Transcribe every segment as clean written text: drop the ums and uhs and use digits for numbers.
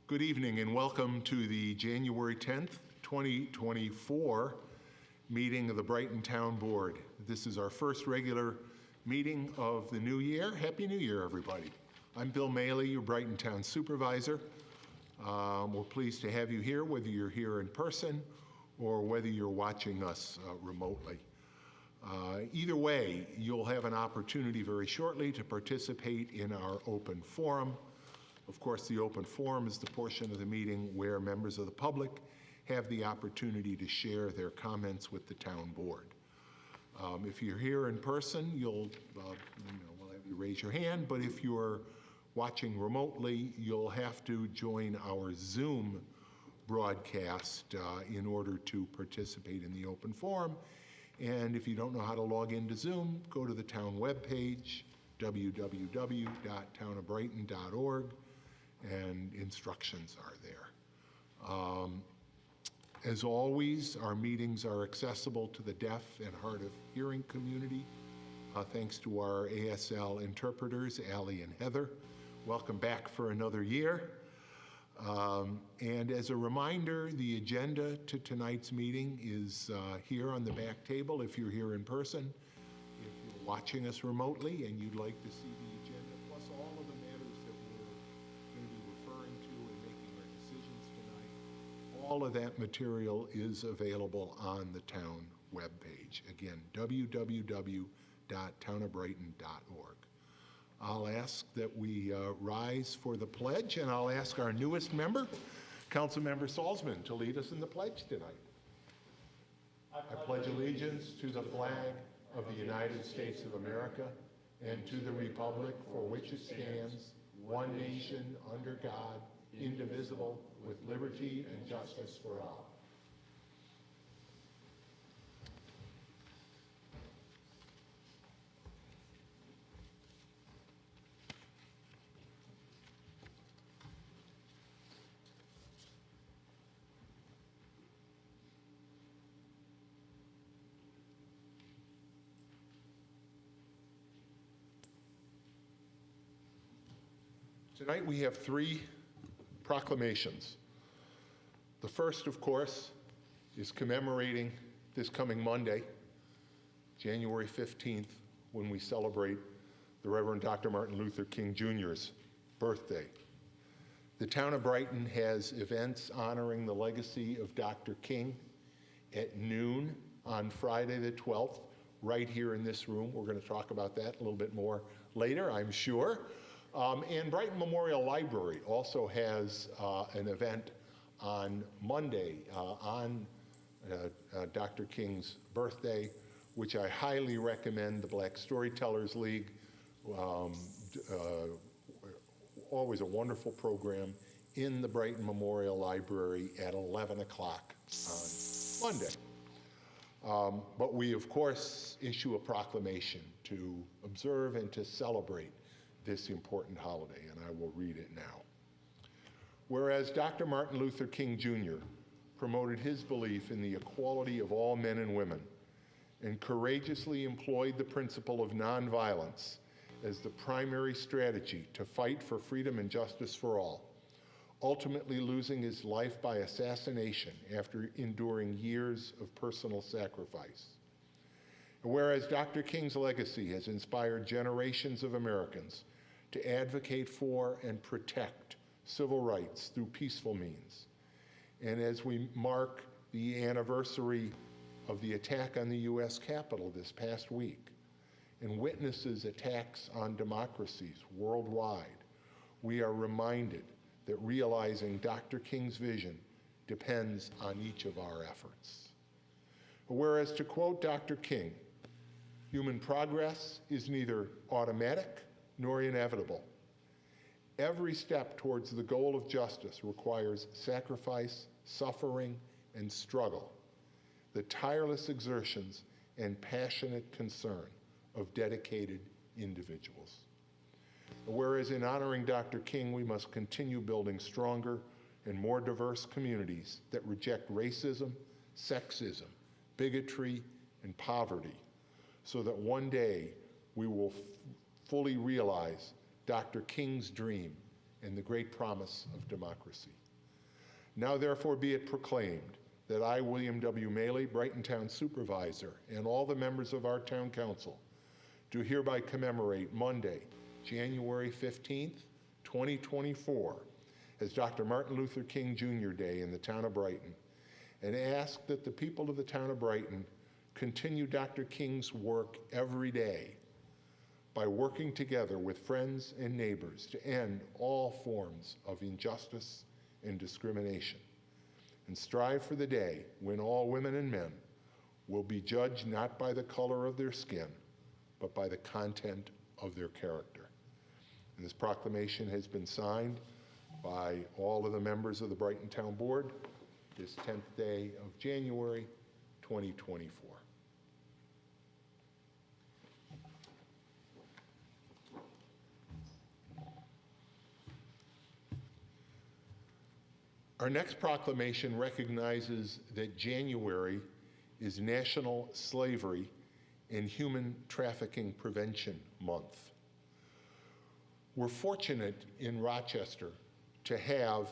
Good evening and welcome to the January 10th, 2024 meeting of the Brighton Town Board. This is our first regular meeting of the new year. Happy New Year, everybody. I'm Bill Maley, your Brighton Town Supervisor. We're pleased to have you here, whether you're here in person or whether you're watching us remotely. Either way, you'll have an opportunity very shortly to participate in our open forum. Of course, the open forum is the portion of the meeting where members of the public have the opportunity to share their comments with the town board. If you're here in person, we'll have you raise your hand, but if you're watching remotely, you'll have to join our Zoom broadcast in order to participate in the open forum. And if you don't know how to log into Zoom, go to the town webpage, www.townofbrighton.org, and instructions are there. As always, our meetings are accessible to the deaf and hard of hearing community, thanks to our ASL interpreters, Allie and Heather. Welcome back for another year. And as a reminder, the agenda to tonight's meeting is here on the back table if you're here in person. If you're watching us remotely and you'd like to see the agenda, plus all of the matters that we're going to be referring to and making our decisions tonight, all of that material is available on the town webpage. Again, www.townofbrighton.org. I'll ask that we rise for the pledge, and I'll ask our newest member, Councilmember Salzman, to lead us in the pledge tonight. I pledge allegiance to the flag of the United States of America and to the republic for which it stands, one nation, under God, indivisible, with liberty and justice for all. Tonight we have three proclamations. The first, of course, is commemorating this coming Monday, January 15th, when we celebrate the Reverend Dr. Martin Luther King Jr.'s birthday. The town of Brighton has events honoring the legacy of Dr. King at noon on Friday the 12th, right here in this room. We're going to talk about that a little bit more later, I'm sure. And Brighton Memorial Library also has an event on Monday on Dr. King's birthday, which I highly recommend. The Black Storytellers League, always a wonderful program in the Brighton Memorial Library at 11 o'clock on Monday. But we, of course, issue a proclamation to observe and to celebrate this important holiday, and I will read it now. Whereas Dr. Martin Luther King Jr. promoted his belief in the equality of all men and women and courageously employed the principle of nonviolence as the primary strategy to fight for freedom and justice for all, ultimately losing his life by assassination after enduring years of personal sacrifice. And whereas Dr. King's legacy has inspired generations of Americans to advocate for and protect civil rights through peaceful means. And as we mark the anniversary of the attack on the U.S. Capitol this past week and witnesses attacks on democracies worldwide, we are reminded that realizing Dr. King's vision depends on each of our efforts. Whereas, to quote Dr. King, human progress is neither automatic nor inevitable. Every step towards the goal of justice requires sacrifice, suffering, and struggle, the tireless exertions and passionate concern of dedicated individuals. Whereas in honoring Dr. King, we must continue building stronger and more diverse communities that reject racism, sexism, bigotry, and poverty, so that one day we will fully realize Dr. King's dream and the great promise of democracy. Now therefore be it proclaimed that I, William W. Maley, Brighton Town Supervisor, and all the members of our Town Council do hereby commemorate Monday, January 15th, 2024, as Dr. Martin Luther King Jr. Day in the town of Brighton, and ask that the people of the town of Brighton continue Dr. King's work every day by working together with friends and neighbors to end all forms of injustice and discrimination, and strive for the day when all women and men will be judged not by the color of their skin, but by the content of their character. And this proclamation has been signed by all of the members of the Brighton Town Board this 10th day of January, 2024. Our next proclamation recognizes that January is National Slavery and Human Trafficking Prevention Month. We're fortunate in Rochester to have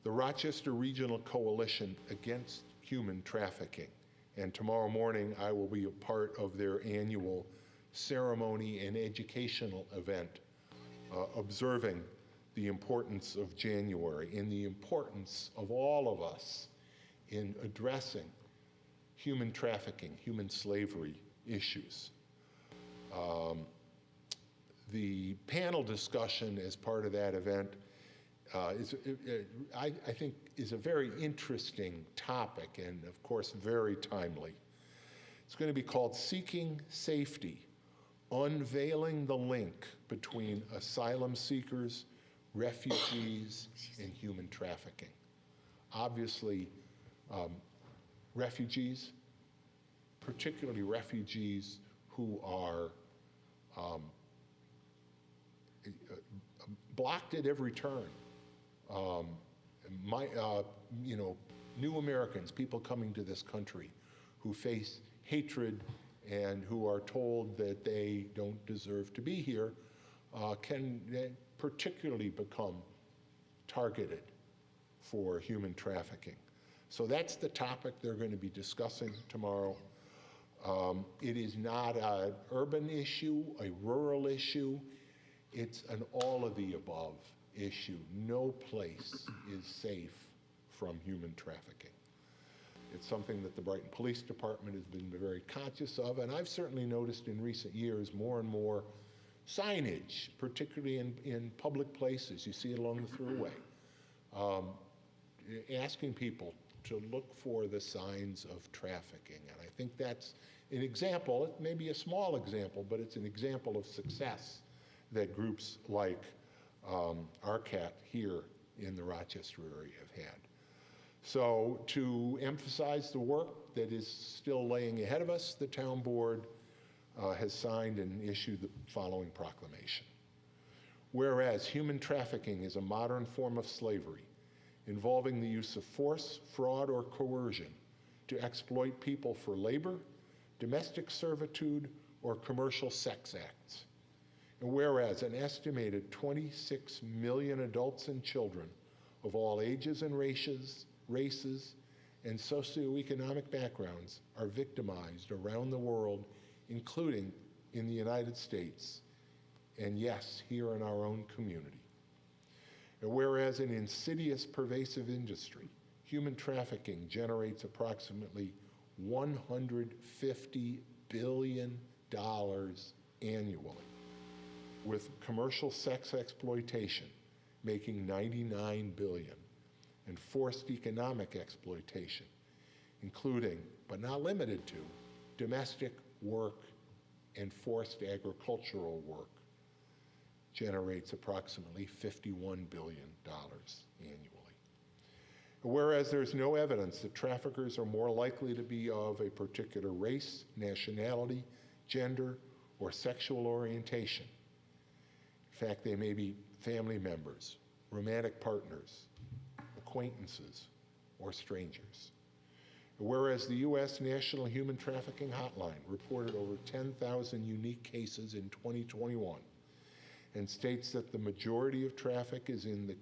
the Rochester Regional Coalition Against Human Trafficking. And tomorrow morning, I will be a part of their annual ceremony and educational event observing the importance of January and the importance of all of us in addressing human trafficking, human slavery issues. The panel discussion as part of that event I think is a very interesting topic and of course very timely. It's going to be called Seeking Safety, Unveiling the Link Between Asylum Seekers, Refugees, and Human Trafficking. Obviously, refugees, particularly refugees who are blocked at every turn. New Americans, people coming to this country who face hatred and who are told that they don't deserve to be here, can particularly become targeted for human trafficking. So that's the topic they're going to be discussing tomorrow. It is not an urban issue, a rural issue. It's an all of the above issue. No place is safe from human trafficking. It's something that the Brighton Police Department has been very conscious of, and I've certainly noticed in recent years more and more signage, particularly in public places. You see it along the thruway, asking people to look for the signs of trafficking. And I think that's an example, it may be a small example, but it's an example of success that groups like RCAT here in the Rochester area have had. So to emphasize the work that is still laying ahead of us, the town board has signed and issued the following proclamation. Whereas human trafficking is a modern form of slavery involving the use of force, fraud, or coercion to exploit people for labor, domestic servitude, or commercial sex acts. And whereas an estimated 26 million adults and children of all ages and races and socioeconomic backgrounds are victimized around the world, including in the United States, and yes, here in our own community. And whereas an insidious, pervasive industry, human trafficking generates approximately $150 billion annually, with commercial sex exploitation making $99 billion, and forced economic exploitation, including, but not limited to, domestic work and forced agricultural work, generates approximately $51 billion annually. Whereas there's no evidence that traffickers are more likely to be of a particular race, nationality, gender, or sexual orientation. In fact, they may be family members, romantic partners, acquaintances, or strangers. Whereas the U.S. National Human Trafficking Hotline reported over 10,000 unique cases in 2021 and states that the majority of traffic is in the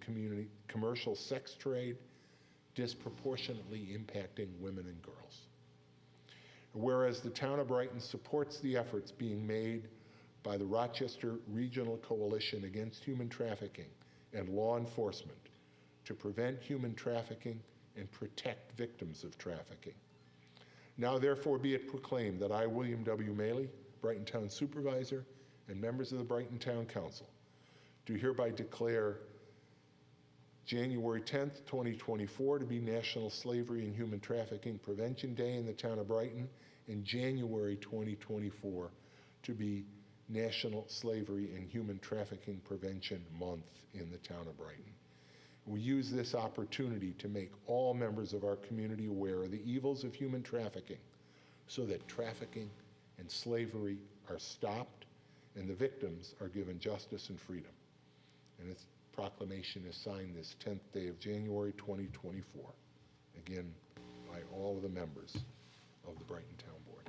commercial sex trade, disproportionately impacting women and girls. Whereas the town of Brighton supports the efforts being made by the Rochester Regional Coalition Against Human Trafficking and law enforcement to prevent human trafficking and protect victims of trafficking. Now therefore be it proclaimed that I, William W. Maley, Brighton Town Supervisor, and members of the Brighton Town Council, do hereby declare January 10th, 2024 to be National Slavery and Human Trafficking Prevention Day in the town of Brighton, and January 2024 to be National Slavery and Human Trafficking Prevention Month in the town of Brighton. We use this opportunity to make all members of our community aware of the evils of human trafficking so that trafficking and slavery are stopped and the victims are given justice and freedom. And its proclamation is signed this 10th day of January 2024, again by all of the members of the Brighton Town Board.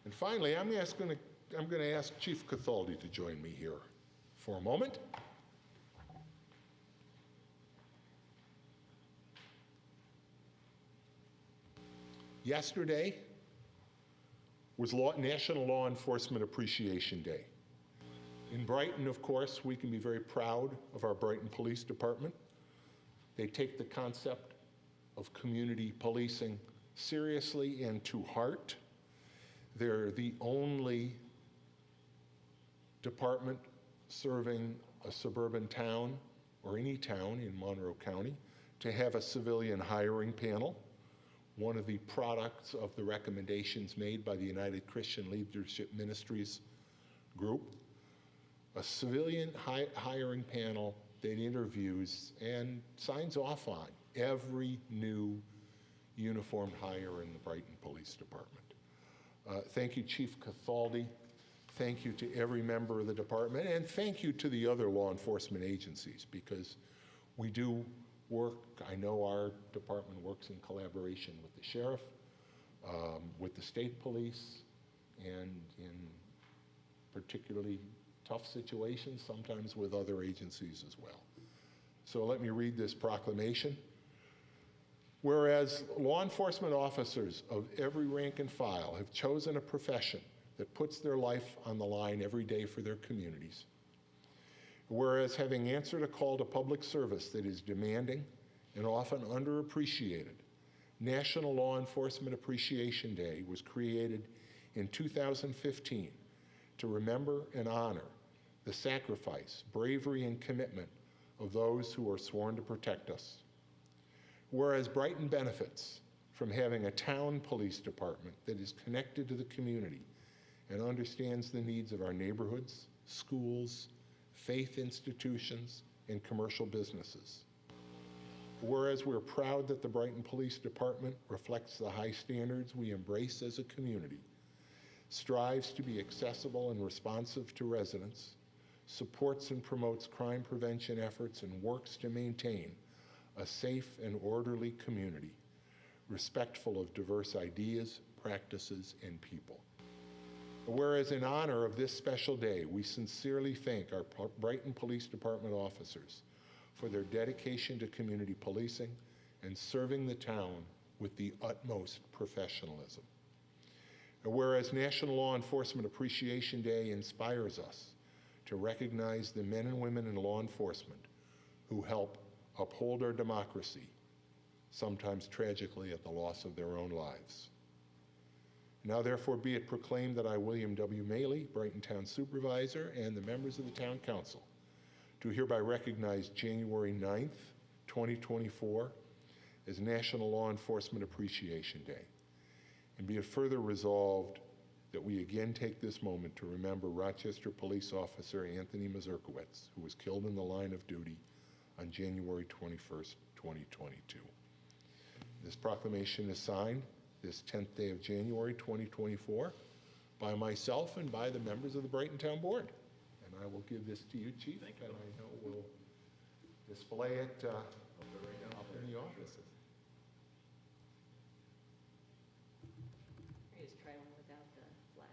And finally, I'm going to ask Chief Cathaldi to join me here for a moment. Yesterday was National Law Enforcement Appreciation Day. In Brighton, of course, we can be very proud of our Brighton Police Department. They take the concept of community policing seriously and to heart. They're the only department serving a suburban town or any town in Monroe County to have a civilian hiring panel. One of the products of the recommendations made by the United Christian Leadership Ministries group, a civilian hiring panel that interviews and signs off on every new uniformed hire in the Brighton Police Department. Thank you, Chief Cathaldi. Thank you to every member of the department, and thank you to the other law enforcement agencies, because we do work, I know our department works in collaboration with the sheriff, with the state police, and in particularly tough situations, sometimes with other agencies as well. So let me read this proclamation. Whereas law enforcement officers of every rank and file have chosen a profession that puts their life on the line every day for their communities. Whereas having answered a call to public service that is demanding and often underappreciated, National Law Enforcement Appreciation Day was created in 2015 to remember and honor the sacrifice, bravery, and commitment of those who are sworn to protect us. Whereas Brighton benefits from having a town police department that is connected to the community and understands the needs of our neighborhoods, schools, faith institutions, and commercial businesses. Whereas we're proud that the Brighton Police Department reflects the high standards we embrace as a community, strives to be accessible and responsive to residents, supports and promotes crime prevention efforts, and works to maintain a safe and orderly community, respectful of diverse ideas, practices, and people. Whereas in honor of this special day, we sincerely thank our Brighton Police Department officers for their dedication to community policing and serving the town with the utmost professionalism. And whereas National Law Enforcement Appreciation Day inspires us to recognize the men and women in law enforcement who help uphold our democracy, sometimes tragically at the loss of their own lives. Now therefore be it proclaimed that I, William W. Maley, Brighton Town Supervisor, and the members of the Town Council do hereby recognize January 9th, 2024 as National Law Enforcement Appreciation Day. And be it further resolved that we again take this moment to remember Rochester Police Officer Anthony Mazurkowitz, who was killed in the line of duty on January 21st, 2022. This proclamation is signed this 10th day of January 2024 by myself and by the members of the Brighton Town Board. And I will give this to you, Chief, and I know we'll display it up in the offices. Just try one without the flash.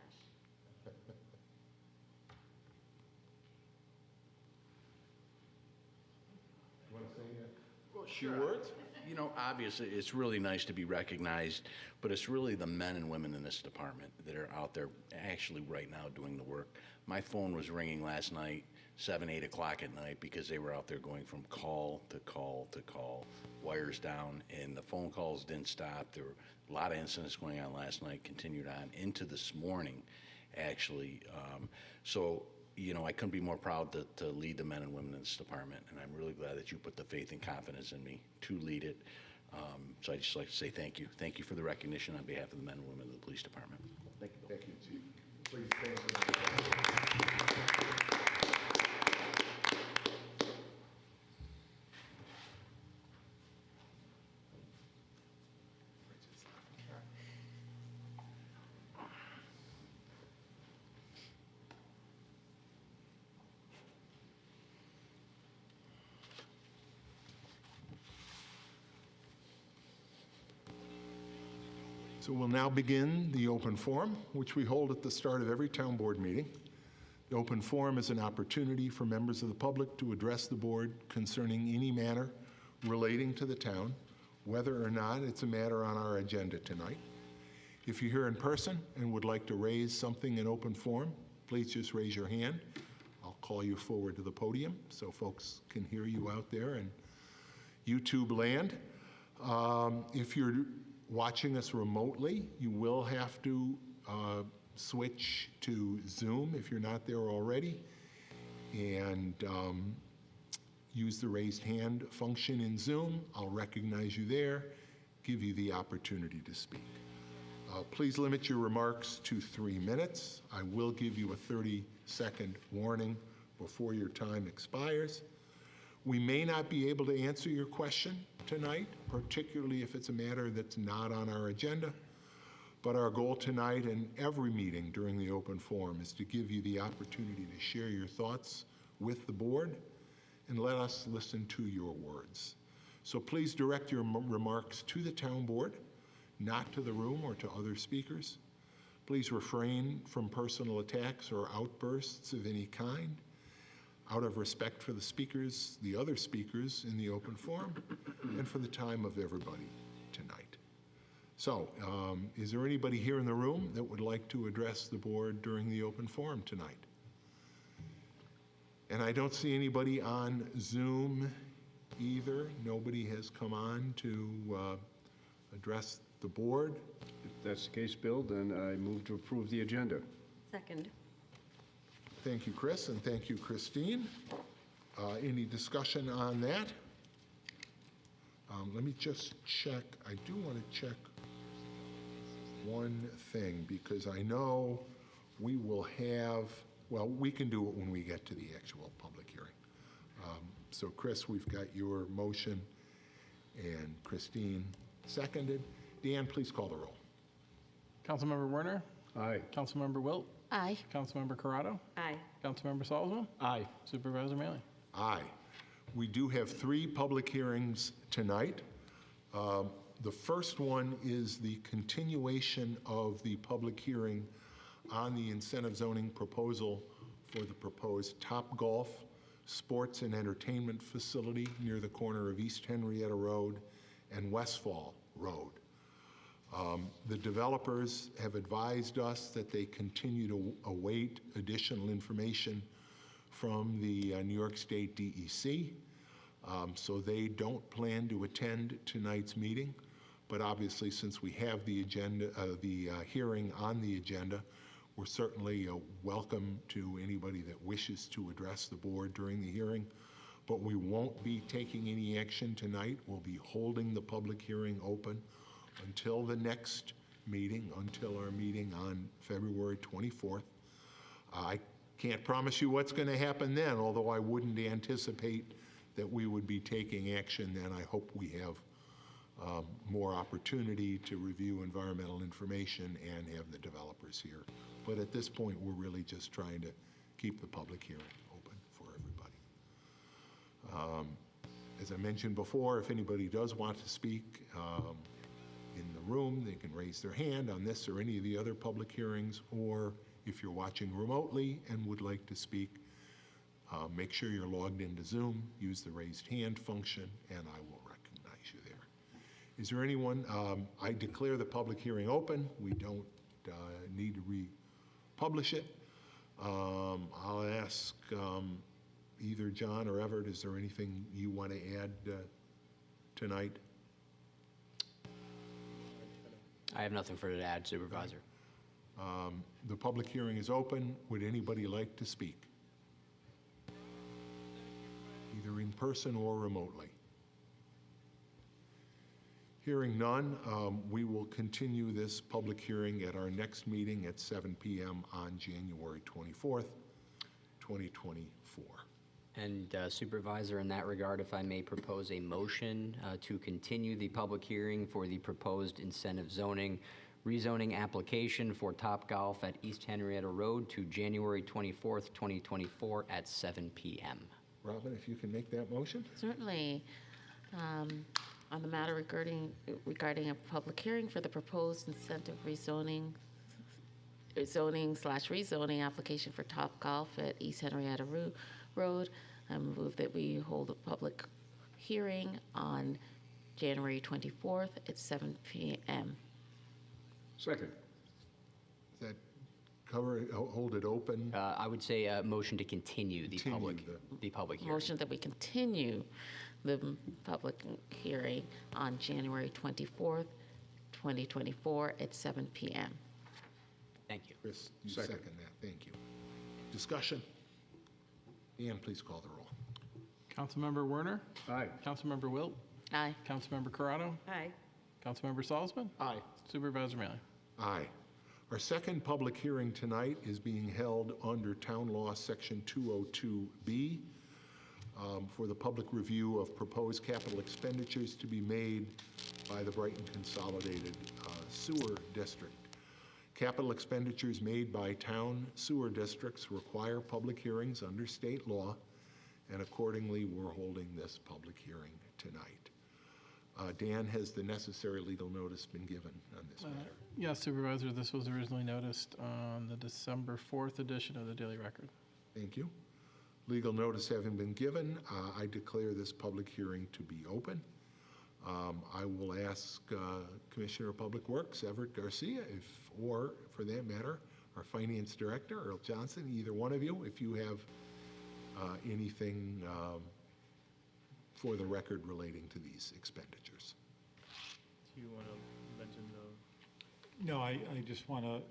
few words? You know, obviously, it's really nice to be recognized, but it's really the men and women in this department that are out there actually right now doing the work. My phone was ringing last night, 7, 8 o'clock at night, because they were out there going from call to call to call, wires down, and the phone calls didn't stop. There were a lot of incidents going on last night, continued on into this morning, actually. So, you know, I couldn't be more proud to lead the men and women in this department, and I'm really glad that you put the faith and confidence in me to lead it. So I'd just like to say thank you. Thank you for the recognition on behalf of the men and women of the police department. Thank you. Thank you, Chief. Please stand for the So we'll now begin the open forum, which we hold at the start of every town board meeting. The open forum is an opportunity for members of the public to address the board concerning any matter relating to the town, whether or not it's a matter on our agenda tonight. If you're here in person and would like to raise something in open forum, please just raise your hand. I'll call you forward to the podium so folks can hear you out there in YouTube land. If you're watching us remotely, you will have to switch to Zoom if you're not there already, and use the raised hand function in Zoom. I'll recognize you there, give you the opportunity to speak. Please limit your remarks to 3 minutes. I will give you a 30-second warning before your time expires. We may not be able to answer your question tonight, particularly if it's a matter that's not on our agenda, but our goal tonight and every meeting during the open forum is to give you the opportunity to share your thoughts with the board and let us listen to your words. So please direct your remarks to the town board, not to the room or to other speakers. Please refrain from personal attacks or outbursts of any kind, out of respect for the speakers, the other speakers in the open forum, and for the time of everybody tonight. So, is there anybody here in the room that would like to address the board during the open forum tonight? And I don't see anybody on Zoom either. Nobody has come on to address the board. If that's the case, Bill, then I move to approve the agenda. Second. Thank you, Chris, and thank you, Christine. Any discussion on that? Let me just check. I do want to check one thing, because I know we will have, well, we can do it when we get to the actual public hearing. So, Chris, we've got your motion, and Christine seconded. Dan, please call the roll. Councilmember Werner? Aye. Councilmember Wilt? Aye. Councilmember Corrado? Aye. Councilmember Salzman? Aye. Supervisor Mealy? Aye. We do have 3 public hearings tonight. The first one is the continuation of the public hearing on the incentive zoning proposal for the proposed Topgolf Sports and Entertainment Facility near the corner of East Henrietta Road and Westfall Road. The developers have advised us that they continue to await additional information from the New York State DEC, so they don't plan to attend tonight's meeting. But obviously, since we have the agenda, the hearing on the agenda, we're certainly welcome to anybody that wishes to address the board during the hearing. But we won't be taking any action tonight. We'll be holding the public hearing open until the next meeting, until our meeting on February 24th. I can't promise you what's going to happen then, although I wouldn't anticipate that we would be taking action then. I hope we have more opportunity to review environmental information and have the developers here. But at this point, we're really just trying to keep the public hearing open for everybody. As I mentioned before, if anybody does want to speak in the room, they can raise their hand on this or any of the other public hearings, or if you're watching remotely and would like to speak, make sure you're logged into Zoom, use the raised hand function, and I will recognize Is there anyone, I declare the public hearing open. We don't need to republish it. I'll ask either John or Everett, is there anything you want to add tonight? I have nothing further to add, Supervisor. The public hearing is open. Would anybody like to speak? Either in person or remotely? Hearing none, we will continue this public hearing at our next meeting at 7 p.m. on January 24th, 2024. And Supervisor, in that regard, if I may propose a motion to continue the public hearing for the proposed incentive zoning rezoning application for Topgolf at East Henrietta Road to January 24th, 2024 at 7 p.m. Robin, if you can make that motion? Certainly. On the matter regarding a public hearing for the proposed incentive zoning/rezoning application for Topgolf at East Henrietta Road, I move that we hold a public hearing on January 24th at 7 p.m. Second. Does that cover it, hold it open? I would say a motion to continue the public hearing. Motion that we continue the public hearing on January 24th, 2024 at 7 p.m. Thank you. Chris, you Second. second that. Thank you. Discussion? Ian, please call the roll. Councilmember Werner? Aye. Councilmember Wilt? Aye. Councilmember Corrado? Aye. Councilmember Salzman? Aye. Supervisor Mailer? Aye. Our second public hearing tonight is being held under Town Law Section 202B for the public review of proposed capital expenditures to be made by the Brighton Consolidated Sewer District. Capital expenditures made by town sewer districts require public hearings under state law, and accordingly, we're holding this public hearing tonight. Dan, has the necessary legal notice been given on this matter? Yes, Supervisor, this was originally noticed on the December 4th edition of the Daily Record. Thank you. Legal notice having been given, I declare this public hearing to be open. I will ask Commissioner of Public Works, Everett Garcia, or for that matter, our Finance Director, Earl Johnson, either one of you, if you have anything for the record relating to these expenditures. Do you want to mention the? No, I just want to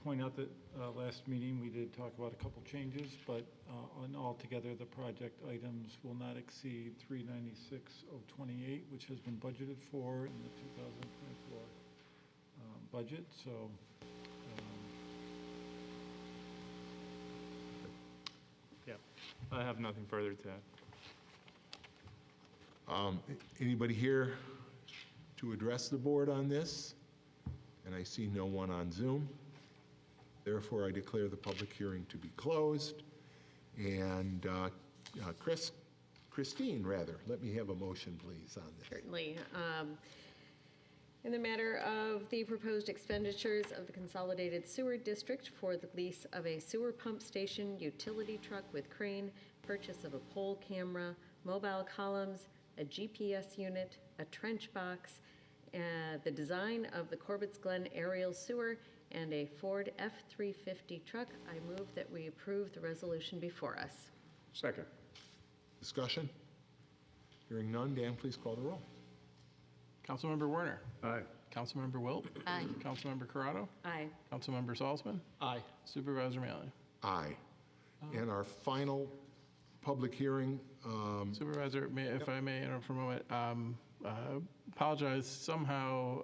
point out that last meeting, we did talk about a couple changes, but on altogether, the project items will not exceed $396,028, which has been budgeted for in the 2024 budget, so. Yeah, I have nothing further to add. Anybody here to address the board on this? And I see no one on Zoom. Therefore, I declare the public hearing to be closed. And Christine, let me have a motion, please, on this. Certainly. In the matter of the proposed expenditures of the Consolidated Sewer District for the lease of a sewer pump station, utility truck with crane, purchase of a pole camera, mobile columns, a GPS unit, a trench box, the design of the Corbett's Glen aerial sewer, and a Ford F-350 truck, I move that we approve the resolution before us. Second. Discussion? Hearing none, Dan, please call the roll. Councilmember Werner? Aye. Councilmember Wilt? Aye. Councilmember Corrado? Aye. Councilmember Salzman? Aye. Supervisor Mailer? Aye. And our final public hearing, Supervisor, if I may interrupt for a moment, apologize. Somehow,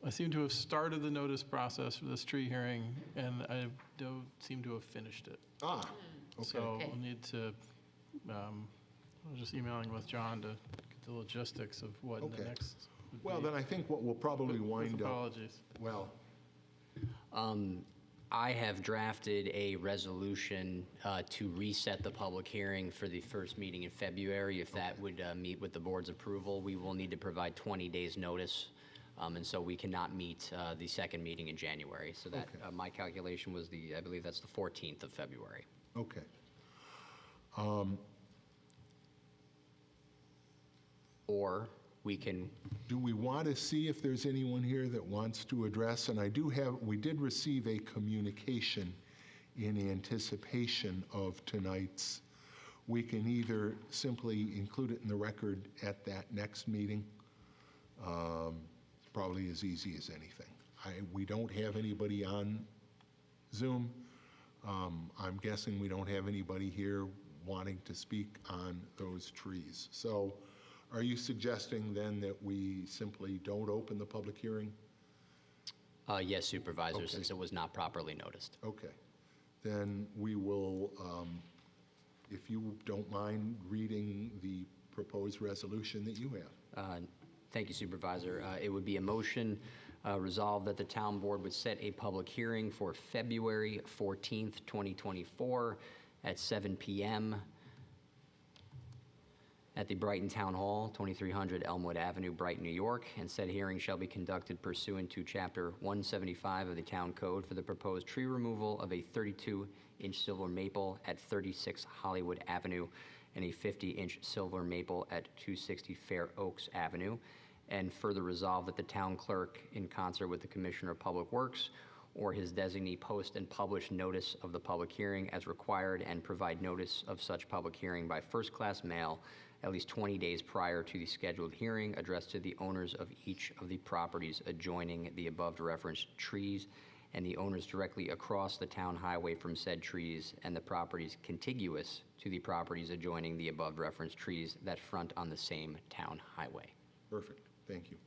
I seem to have started the notice process for this tree hearing, and I don't seem to have finished it. okay. So Okay. we'll need to, I was just emailing with John to get the logistics of what Okay. the next would Well, be. then I think what we'll probably With wind up, apologies. well, I have drafted a resolution to reset the public hearing for the first meeting in February. If that would meet with the board's approval, we will need to provide 20 days' notice, and so we cannot meet the second meeting in January. So that Okay. my calculation was I believe that's the 14th of February. okay. Or we can, Do we want to see if there's anyone here that wants to address? And we did receive a communication in anticipation of tonight's. We can either simply include it in the record at that next meeting. It's probably as easy as anything. We don't have anybody on Zoom. I'm guessing we don't have anybody here wanting to speak on those trees. So are you suggesting then that we simply don't open the public hearing? yes, Supervisor, Okay. since it was not properly noticed. Okay. Then we will, if you don't mind reading the proposed resolution that you have. Thank you, Supervisor. It would be a motion resolved that the town board would set a public hearing for February 14th, 2024 at 7 p.m. at the Brighton Town Hall, 2300 Elmwood Avenue, Brighton, New York, and said hearing shall be conducted pursuant to Chapter 175 of the Town Code for the proposed tree removal of a 32-inch silver maple at 36 Hollywood Avenue and a 50-inch silver maple at 260 Fair Oaks Avenue, and further resolve that the town clerk, in concert with the Commissioner of Public Works or his designee, post and publish notice of the public hearing as required and provide notice of such public hearing by first-class mail at least 20 days prior to the scheduled hearing, addressed to the owners of each of the properties adjoining the above-referenced trees and the owners directly across the town highway from said trees and the properties contiguous to the properties adjoining the above-referenced trees that front on the same town highway. Perfect. Thank you.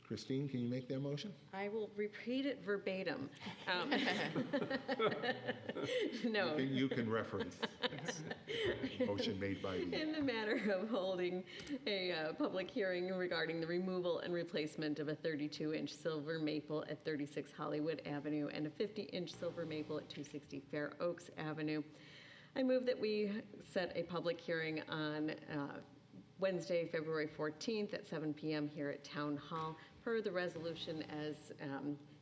Christine, can you make that motion? I will repeat it verbatim. No. You can reference motion made by you. In the matter of holding a public hearing regarding the removal and replacement of a 32-inch silver maple at 36 Hollywood Avenue and a 50-inch silver maple at 260 Fair Oaks Avenue, I move that we set a public hearing on Wednesday, February 14th at 7 p.m. here at Town Hall, per the resolution as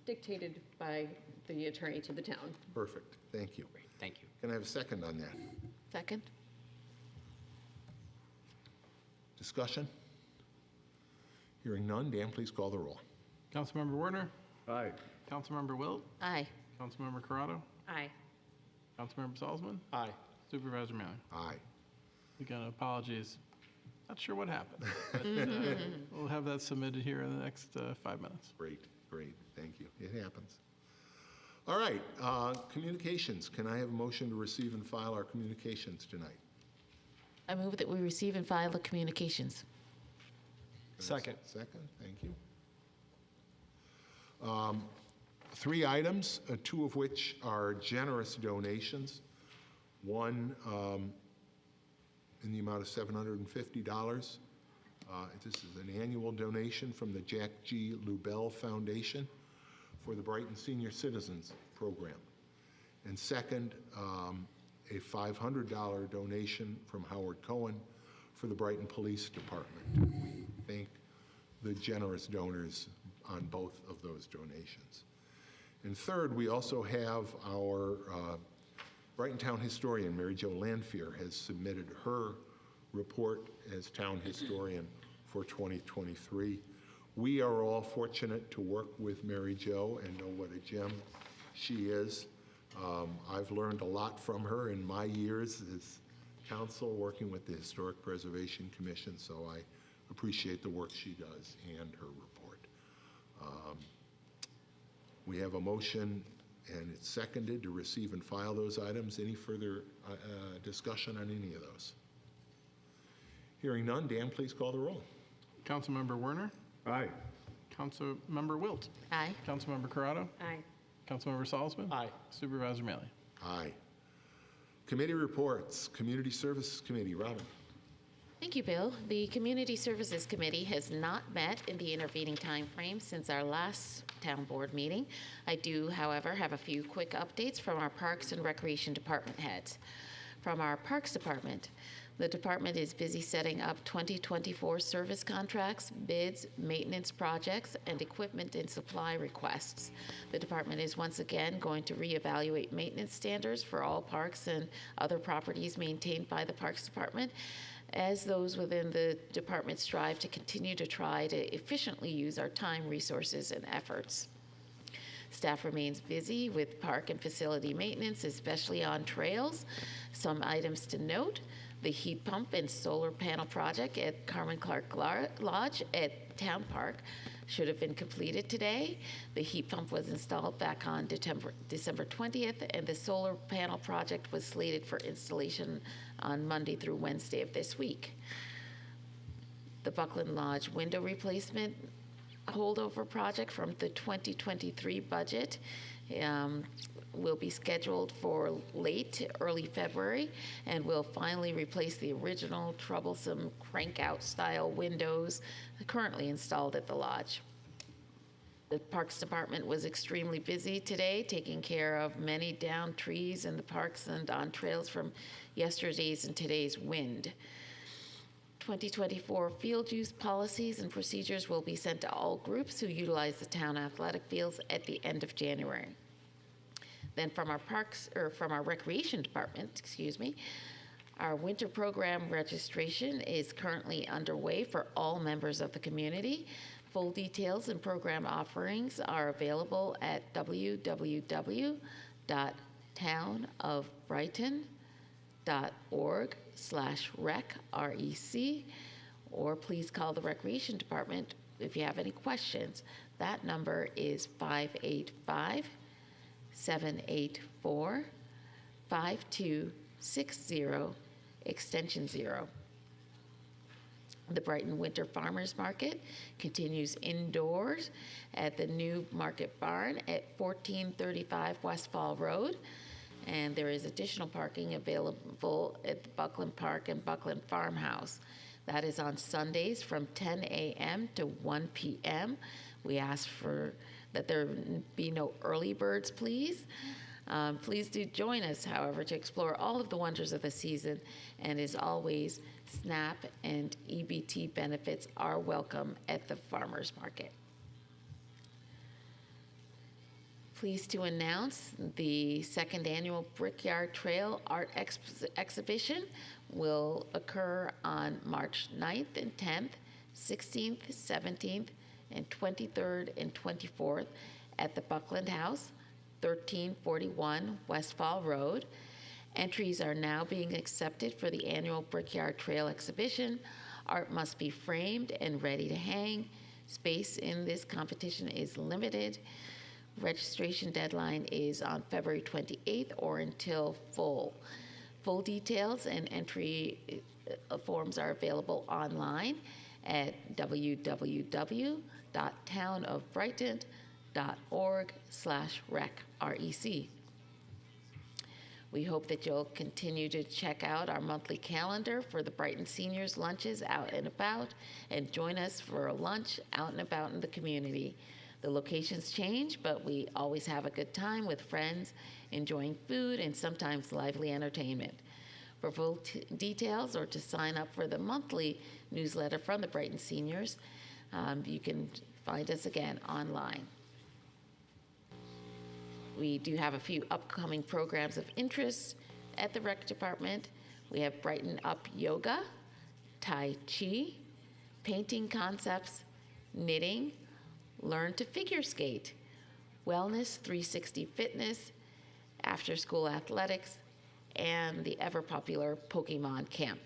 dictated by the attorney to the town. Perfect. Thank you. Thank you. Can I have a second on that? Second? Discussion? Hearing none, Dan, please call the roll. Councilmember Werner, Aye. Councilmember Wilt, Aye. Councilmember Corrado, Aye. Councilmember Salzman, Aye. Supervisor Manley. Aye. Again, apologies. Not sure what happened, but we'll have that submitted here in the next 5 minutes. Great, great. Thank you. It happens. All right, communications. Can I have a motion to receive and file our communications tonight? I move that we receive and file the communications. Second. Second, thank you. 3 items, 2 of which are generous donations. One in the amount of $750. This is an annual donation from the Jack G. Lubell Foundation for the Brighton Senior Citizens Program. And second, a $500 donation from Howard Cohen for the Brighton Police Department. We thank the generous donors on both of those donations. And third, we also have our Brighton Town historian, Mary Jo Lanfear, has submitted her report as town historian for 2023. We are all fortunate to work with Mary Jo and know what a gem she is. I've learned a lot from her in my years as council working with the Historic Preservation Commission, so I appreciate the work she does and her report. We have a motion and it's seconded to receive and file those items. Any further discussion on any of those? Hearing none, Dan, please call the roll. Councilmember Werner, Aye. Councilmember Wilt, Aye. Councilmember Corrado, Aye. Councilmember Salzman. Aye. Supervisor Manley. Aye. Committee reports, Community Services Committee, Robin. Thank you, Bill. The Community Services Committee has not met in the intervening time frame since our last town board meeting. I do, however, have a few quick updates from our Parks and Recreation Department heads. From our Parks Department, the department is busy setting up 2024 service contracts, bids, maintenance projects, and equipment and supply requests. The department is once again going to reevaluate maintenance standards for all parks and other properties maintained by the Parks Department, as those within the department strive to continue to try to efficiently use our time, resources, and efforts. Staff remains busy with park and facility maintenance, especially on trails. Some items to note: the heat pump and solar panel project at Carmen Clark Lodge at Town Park should have been completed today. The heat pump was installed back on December 20th, and the solar panel project was slated for installation on Monday through Wednesday of this week. The Buckland Lodge window replacement holdover project from the 2023 budget will be scheduled for late to early February, and will finally replace the original troublesome crank-out style windows currently installed at the lodge. The Parks Department was extremely busy today, taking care of many downed trees in the parks and on trails from yesterday's and today's wind. 2024 field use policies and procedures will be sent to all groups who utilize the town athletic fields at the end of January. Then from our recreation department, our winter program registration is currently underway for all members of the community. Full details and program offerings are available at www.townofbrighton.org/rec, REC, or please call the Recreation Department if you have any questions. That number is 585-784-5260, extension 0. The Brighton Winter Farmers Market continues indoors at the new Market Barn at 1435 Westfall Road. And there is additional parking available at the Buckland Park and Buckland Farmhouse. That is on Sundays from 10 a.m. to 1 p.m. We ask for that there be no early birds, please. Please do join us, however, to explore all of the wonders of the season. And as always, SNAP and EBT benefits are welcome at the farmers market. Pleased to announce the second annual Brickyard Trail Art Exhibition will occur on March 9th and 10th, 16th, 17th, and 23rd and 24th at the Buckland House, 1341 Westfall Road. Entries are now being accepted for the annual Brickyard Trail exhibition. Art must be framed and ready to hang. Space in this competition is limited. Registration deadline is on February 28th or until full. Full details and entry forms are available online at www.townofbrighton.org/rec. We hope that you'll continue to check out our monthly calendar for the Brighton Seniors Lunches Out and About, and join us for a lunch out and about in the community. The locations change, but we always have a good time with friends, enjoying food and sometimes lively entertainment. For full details or to sign up for the monthly newsletter from the Brighton Seniors, you can find us again online. We do have a few upcoming programs of interest at the Rec Department. We have Brighton Up Yoga, Tai Chi, Painting Concepts, Knitting, Learn to Figure Skate, Wellness 360 Fitness, After School Athletics, and the ever-popular Pokemon Camp.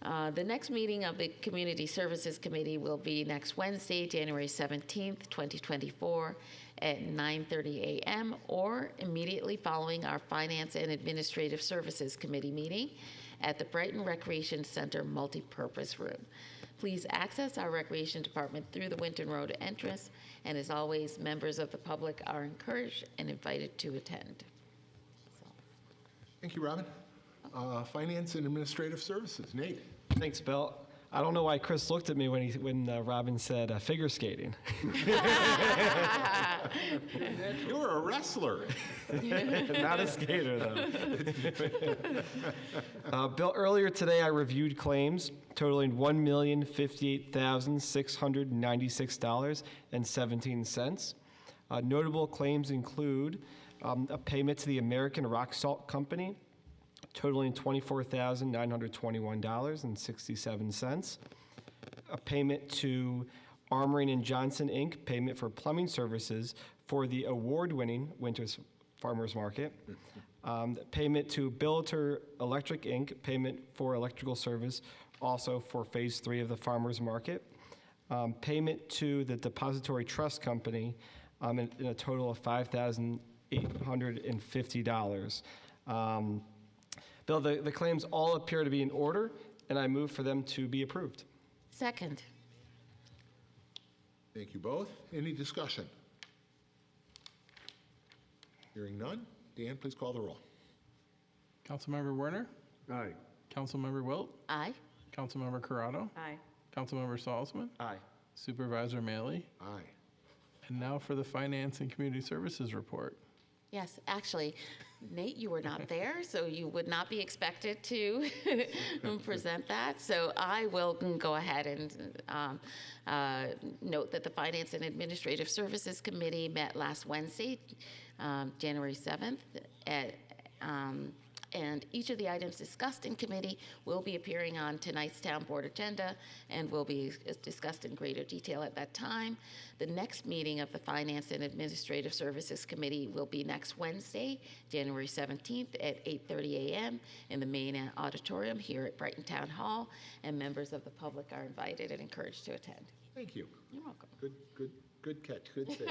The next meeting of the Community Services Committee will be next Wednesday, January 17th, 2024, at 9:30 a.m. or immediately following our Finance and Administrative Services Committee meeting at the Brighton Recreation Center Multipurpose Room. Please access our Recreation Department through the Winton Road entrance, and as always, members of the public are encouraged and invited to attend. Thank you, Robin. Finance and Administrative Services, Nate. Thanks, Bill. I don't know why Chris looked at me when Robin said figure skating. You're a wrestler. Not a skater, though. Bill, earlier today I reviewed claims totaling $1,058,696.17. Notable claims include a payment to the American Rock Salt Company totaling $24,921.67. A payment to Armoring and Johnson, Inc., payment for plumbing services for the award-winning Winter's Farmers Market. Payment to Billiter Electric, Inc., payment for electrical service, also for Phase 3 of the Farmers Market. Payment to the Depository Trust Company in a total of $5,850. Bill, the claims all appear to be in order, and I move for them to be approved. Second. Thank you both. Any discussion? Hearing none. Dan, please call the roll. Councilmember Werner, Aye. Councilmember Wilt, Aye. Councilmember Corrado, Aye. Councilmember Salzman, Aye. Supervisor Maley, Aye. and now for the Finance and Community Services report. Yes, actually, Nate, you were not there, so you would not be expected to present that. So I will go ahead and note that the Finance and Administrative Services Committee met last Wednesday, January 7th, and each of the items discussed in committee will be appearing on tonight's town board agenda and will be discussed in greater detail at that time. The next meeting of the Finance and Administrative Services Committee will be next Wednesday, January 17th at 8:30 a.m. in the main auditorium here at Brighton Town Hall, and members of the public are invited and encouraged to attend. Thank you. You're welcome. Good catch. Good save.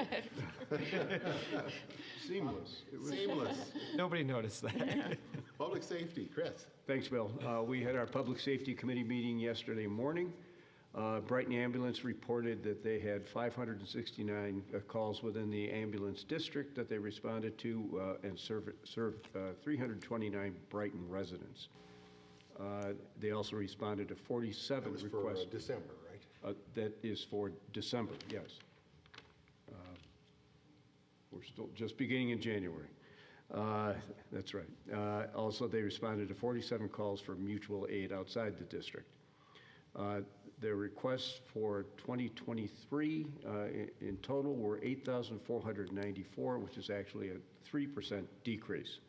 Seamless. It was Seamless. Nobody noticed that. Public safety, Chris. Thanks, Bill. We had our Public Safety Committee meeting yesterday morning. Brighton Ambulance reported that they had 569 calls within the ambulance district that they responded to and served 329 Brighton residents. They also responded to 47 That was requests. for December, right? That is for December, yes. We're still just beginning in January. That's right. Also, they responded to 47 calls for mutual aid outside the district. Their requests for 2023 in total were 8,494, which is actually a 3% decrease.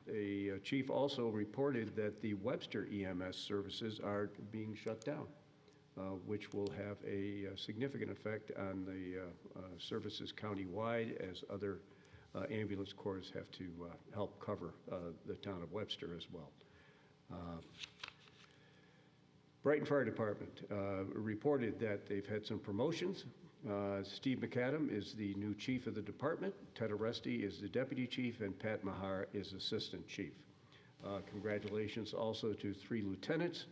The chief also reported that the Webster EMS services are being shut down, which will have a significant effect on the services countywide as other ambulance corps have to help cover the town of Webster as well. Brighton Fire Department reported that they've had some promotions. Steve McAdam is the new chief of the department, Ted Aresti is the deputy chief, and Pat Mahar is assistant chief. Congratulations also to 3 lieutenants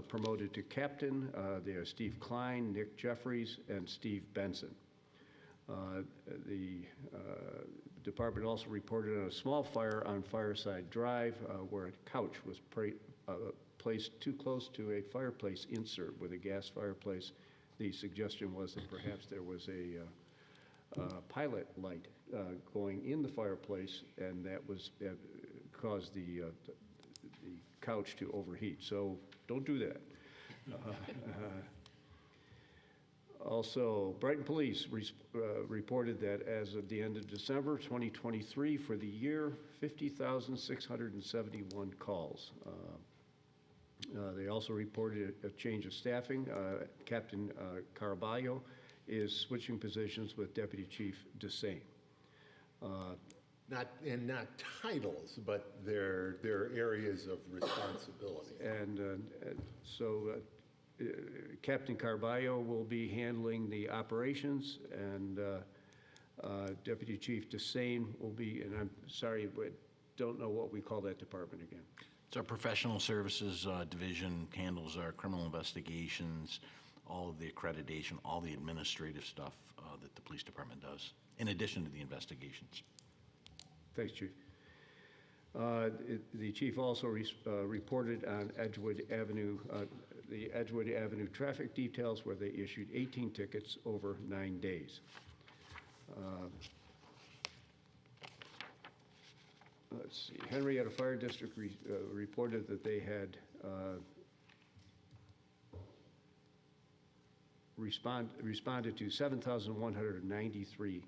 promoted to captain. They are Steve Klein, Nick Jeffries, and Steve Benson. The department also reported on a small fire on Fireside Drive where a couch was placed too close to a fireplace insert with a gas fireplace. The suggestion was that perhaps there was a pilot light going in the fireplace, and that was caused the couch to overheat. So don't do that. Also, Brighton Police reported that as of the end of December 2023, for the year, 50,671 calls. They also reported a change of staffing. Captain Caraballo is switching positions with Deputy Chief Dessain. Not titles, but their areas of responsibility. And so Captain Carballo will be handling the operations, and Deputy Chief Dessain will be, and I'm sorry, but don't know what we call that department again. It's our professional services division, handles our criminal investigations, all of the accreditation, all the administrative stuff that the police department does, in addition to the investigations. Thanks, Chief. The chief also reported on Edgewood Avenue, the Edgewood Avenue traffic details, where they issued 18 tickets over 9 days. Let's see, Henrietta Fire District reported that they had responded to 7,193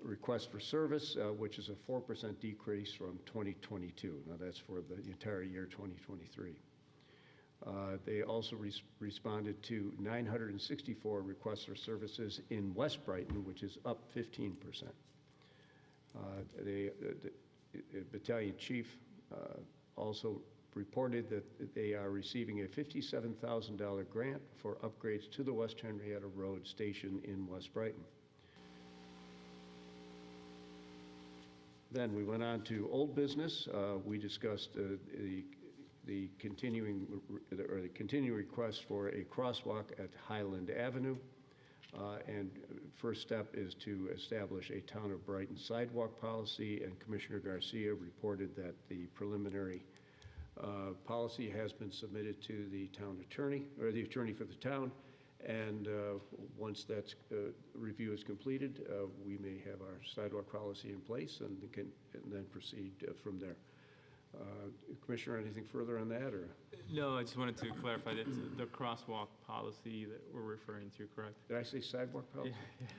Request for service, which is a 4% decrease from 2022. Now, that's for the entire year 2023. They also responded to 964 requests for services in West Brighton, which is up 15%. The battalion chief also reported that they are receiving a $57,000 grant for upgrades to the West Henrietta Road station in West Brighton. Then we went on to old business. We discussed the continuing request for a crosswalk at Highland Avenue. And first step is to establish a Town of Brighton sidewalk policy, and Commissioner Garcia reported that the preliminary policy has been submitted to the town attorney, or the attorney for the town, and once that review is completed, we may have our sidewalk policy in place and then proceed from there. Commissioner, anything further on that, or? No, I just wanted to clarify that the crosswalk policy that we're referring to, correct? Did I say sidewalk policy?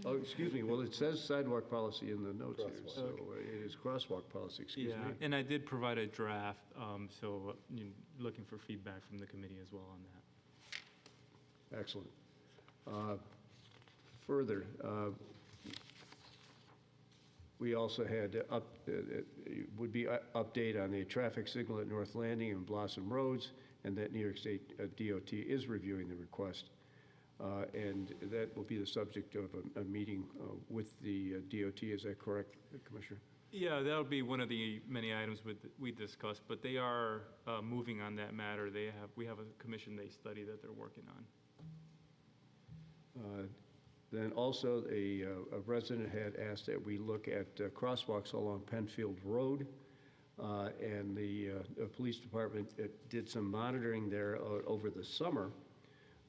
Oh, excuse me. Well, it says sidewalk policy in the notes here, so it is crosswalk policy, excuse me. Yeah, and I did provide a draft, so looking for feedback from the committee as well on that. Excellent. Further, we also had update on the traffic signal at North Landing and Blossom Roads, and that New York State DOT is reviewing the request. And that will be the subject of a meeting with the DOT. Is that correct, Commissioner? Yeah, that'll be one of the many items we discussed, but they are moving on that matter. We have a commission study that they're working on. Then also, a resident had asked that we look at crosswalks along Penfield Road, and the police department did some monitoring there over the summer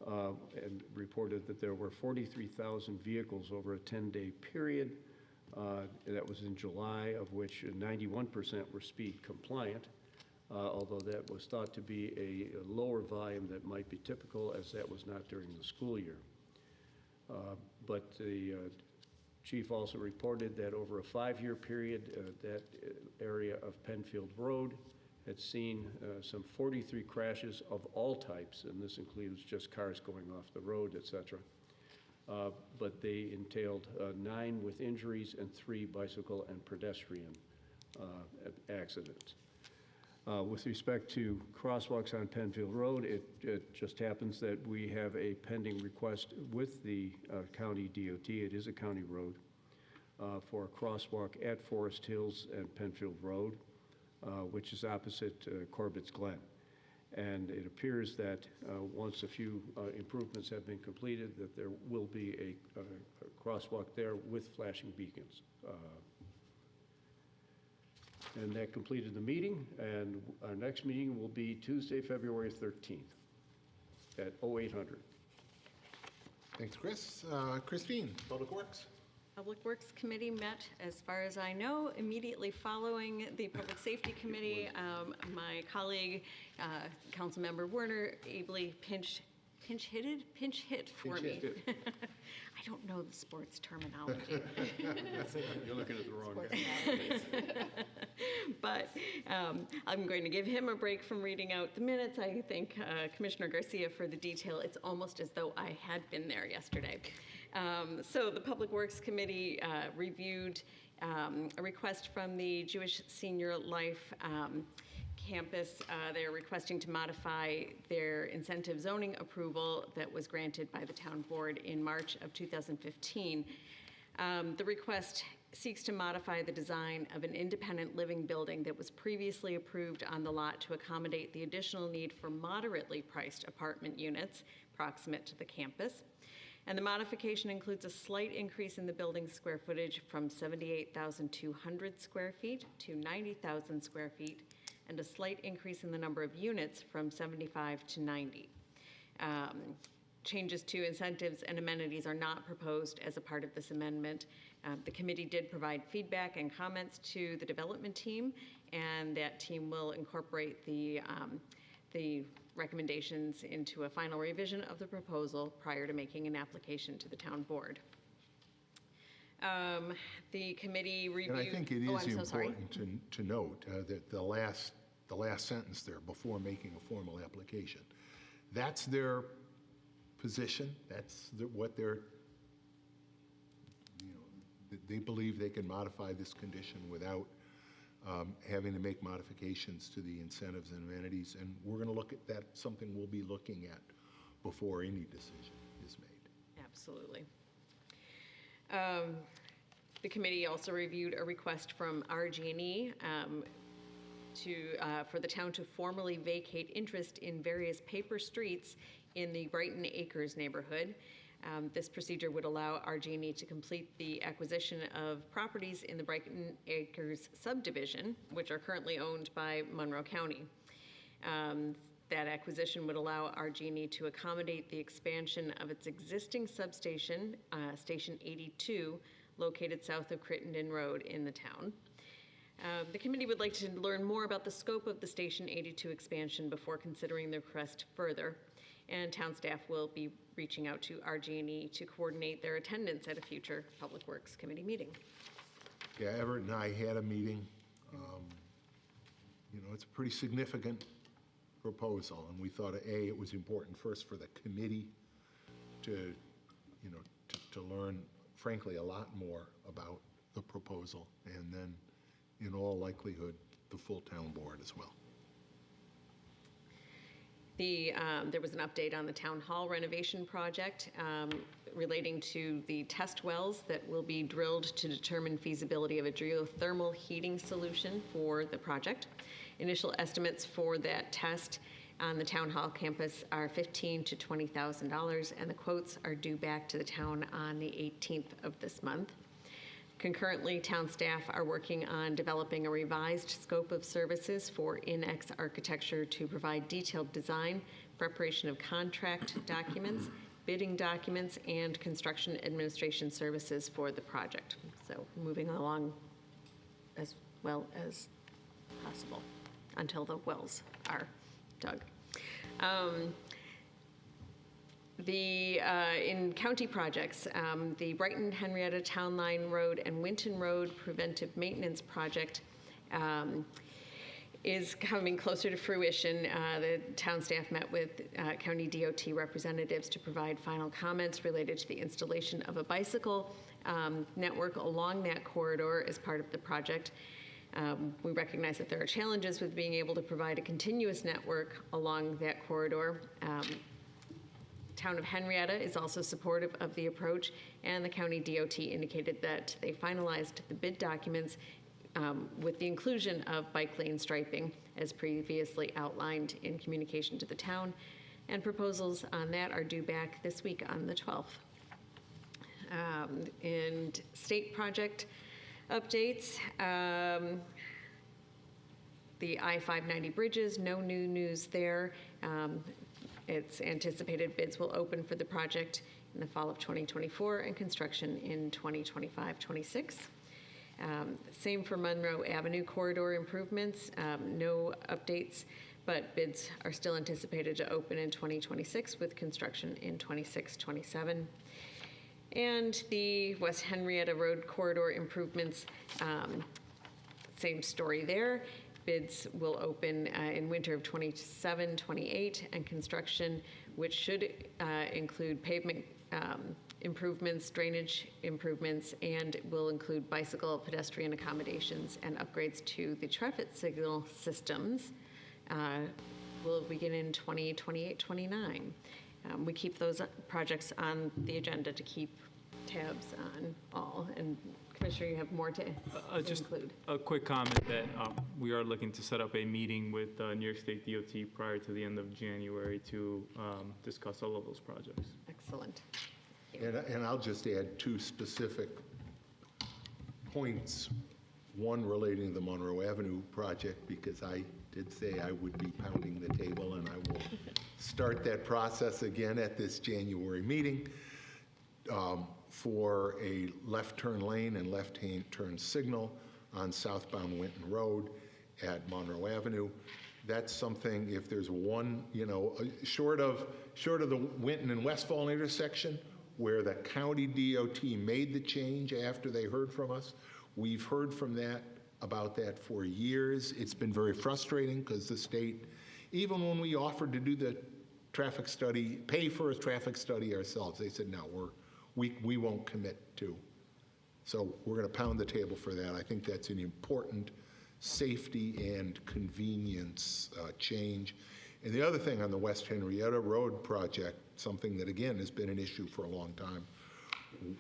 and reported that there were 43,000 vehicles over a 10-day period. That was in July, of which 91% were speed compliant, although that was thought to be a lower volume that might be typical, as that was not during the school year. But the chief also reported that over a 5-year period, that area of Penfield Road had seen some 43 crashes of all types, and this includes just cars going off the road, et cetera. But they entailed 9 with injuries and 3 bicycle and pedestrian accidents. With respect to crosswalks on Penfield Road, it just happens that we have a pending request with the county DOT. It is a county road for a crosswalk at Forest Hills and Penfield Road, which is opposite Corbett's Glen. And it appears that once a few improvements have been completed, that there will be a crosswalk there with flashing beacons. And that completed the meeting, and our next meeting will be Tuesday, February 13th at 0800. Thanks, Chris. Christine, Public Works. Public Works Committee met, as far as I know, immediately following the Public Safety Committee. My colleague, Councilmember Werner, ably pinch hit for me. I don't know the sports terminology. You're looking at the wrong guy. But I'm going to give him a break from reading out the minutes. I thank Commissioner Garcia for the detail. It's almost as though I had been there yesterday. So the Public Works Committee reviewed a request from the Jewish Senior Life campus. They're requesting to modify their incentive zoning approval that was granted by the town board in March of 2015. The request seeks to modify the design of an independent living building that was previously approved on the lot to accommodate the additional need for moderately priced apartment units proximate to the campus. And the modification includes a slight increase in the building's square footage from 78,200 square feet to 90,000 square feet, and a slight increase in the number of units from 75 to 90. Changes to incentives and amenities are not proposed as a part of this amendment. The committee did provide feedback and comments to the development team, and that team will incorporate the recommendations into a final revision of the proposal prior to making an application to the town board. The committee reviewed. And I think it Oh, is I'm so sorry. important to note that the last sentence there, before making a formal application, that's their position, what they're, they believe they can modify this condition without having to make modifications to the incentives and amenities, and we're going to look at that, something we'll be looking at before any decision is made. Absolutely. The committee also reviewed a request from RG&E for the town to formally vacate interest in various paper streets in the Brighton Acres neighborhood. This procedure would allow RG&E to complete the acquisition of properties in the Brighton Acres subdivision, which are currently owned by Monroe County. That acquisition would allow RG&E to accommodate the expansion of its existing substation, Station 82, located south of Crittenden Road in the town. The committee would like to learn more about the scope of the Station 82 expansion before considering the request further, and town staff will be reaching out to RG&E to coordinate their attendance at a future Public Works Committee meeting. Yeah, Everett and I had a meeting. It's a pretty significant proposal, and we thought, it was important first for the committee to learn, frankly, a lot more about the proposal, and then, in all likelihood, the full town board as well. There was an update on the town hall renovation project relating to the test wells that will be drilled to determine feasibility of a geothermal heating solution for the project. Initial estimates for that test on the town hall campus are $15,000 to $20,000, and the quotes are due back to the town on the 18th of this month. Concurrently, town staff are working on developing a revised scope of services for INX Architecture to provide detailed design, preparation of contract documents, bidding documents, and construction administration services for the project. So moving along as well as possible until the wells are dug. In county projects, the Brighton Henrietta Town Line Road and Winton Road Preventive Maintenance Project is coming closer to fruition. The town staff met with county DOT representatives to provide final comments related to the installation of a bicycle network along that corridor as part of the project. We recognize that there are challenges with being able to provide a continuous network along that corridor. Town of Henrietta is also supportive of the approach, and the county DOT indicated that they finalized the bid documents with the inclusion of bike lane striping as previously outlined in communication to the town, and proposals on that are due back this week on the 12th. And state project updates. The I-590 bridges, no new news there. It's anticipated bids will open for the project in the fall of 2024 and construction in 2025-26. Same for Monroe Avenue corridor improvements. No updates, but bids are still anticipated to open in 2026 with construction in 26-27. And the West Henrietta Road corridor improvements, same story there. Bids will open in winter of 27-28, and construction, which should include pavement improvements, drainage improvements, and will include bicycle pedestrian accommodations and upgrades to the traffic signal systems, will begin in 2028-29. We keep those projects on the agenda to keep tabs on all, and Commissioner, you have more to Just include. a quick comment that we are looking to set up a meeting with New York State DOT prior to the end of January to discuss all of those projects. Excellent. And I'll just add two specific points. One relating to the Monroe Avenue project, because I did say I would be pounding the table, and I will start that process again at this January meeting. For a left turn lane and left-hand turn signal on southbound Winton Road at Monroe Avenue. That's something, if there's one, short of the Winton and Westfall intersection, where the county DOT made the change after they heard from us. We've heard from about that for years. It's been very frustrating because the state, even when we offered to do the traffic study, pay for a traffic study ourselves, they said, no, we won't commit to. So we're going to pound the table for that. I think that's an important safety and convenience change. And the other thing on the West Henrietta Road project, something that again has been an issue for a long time,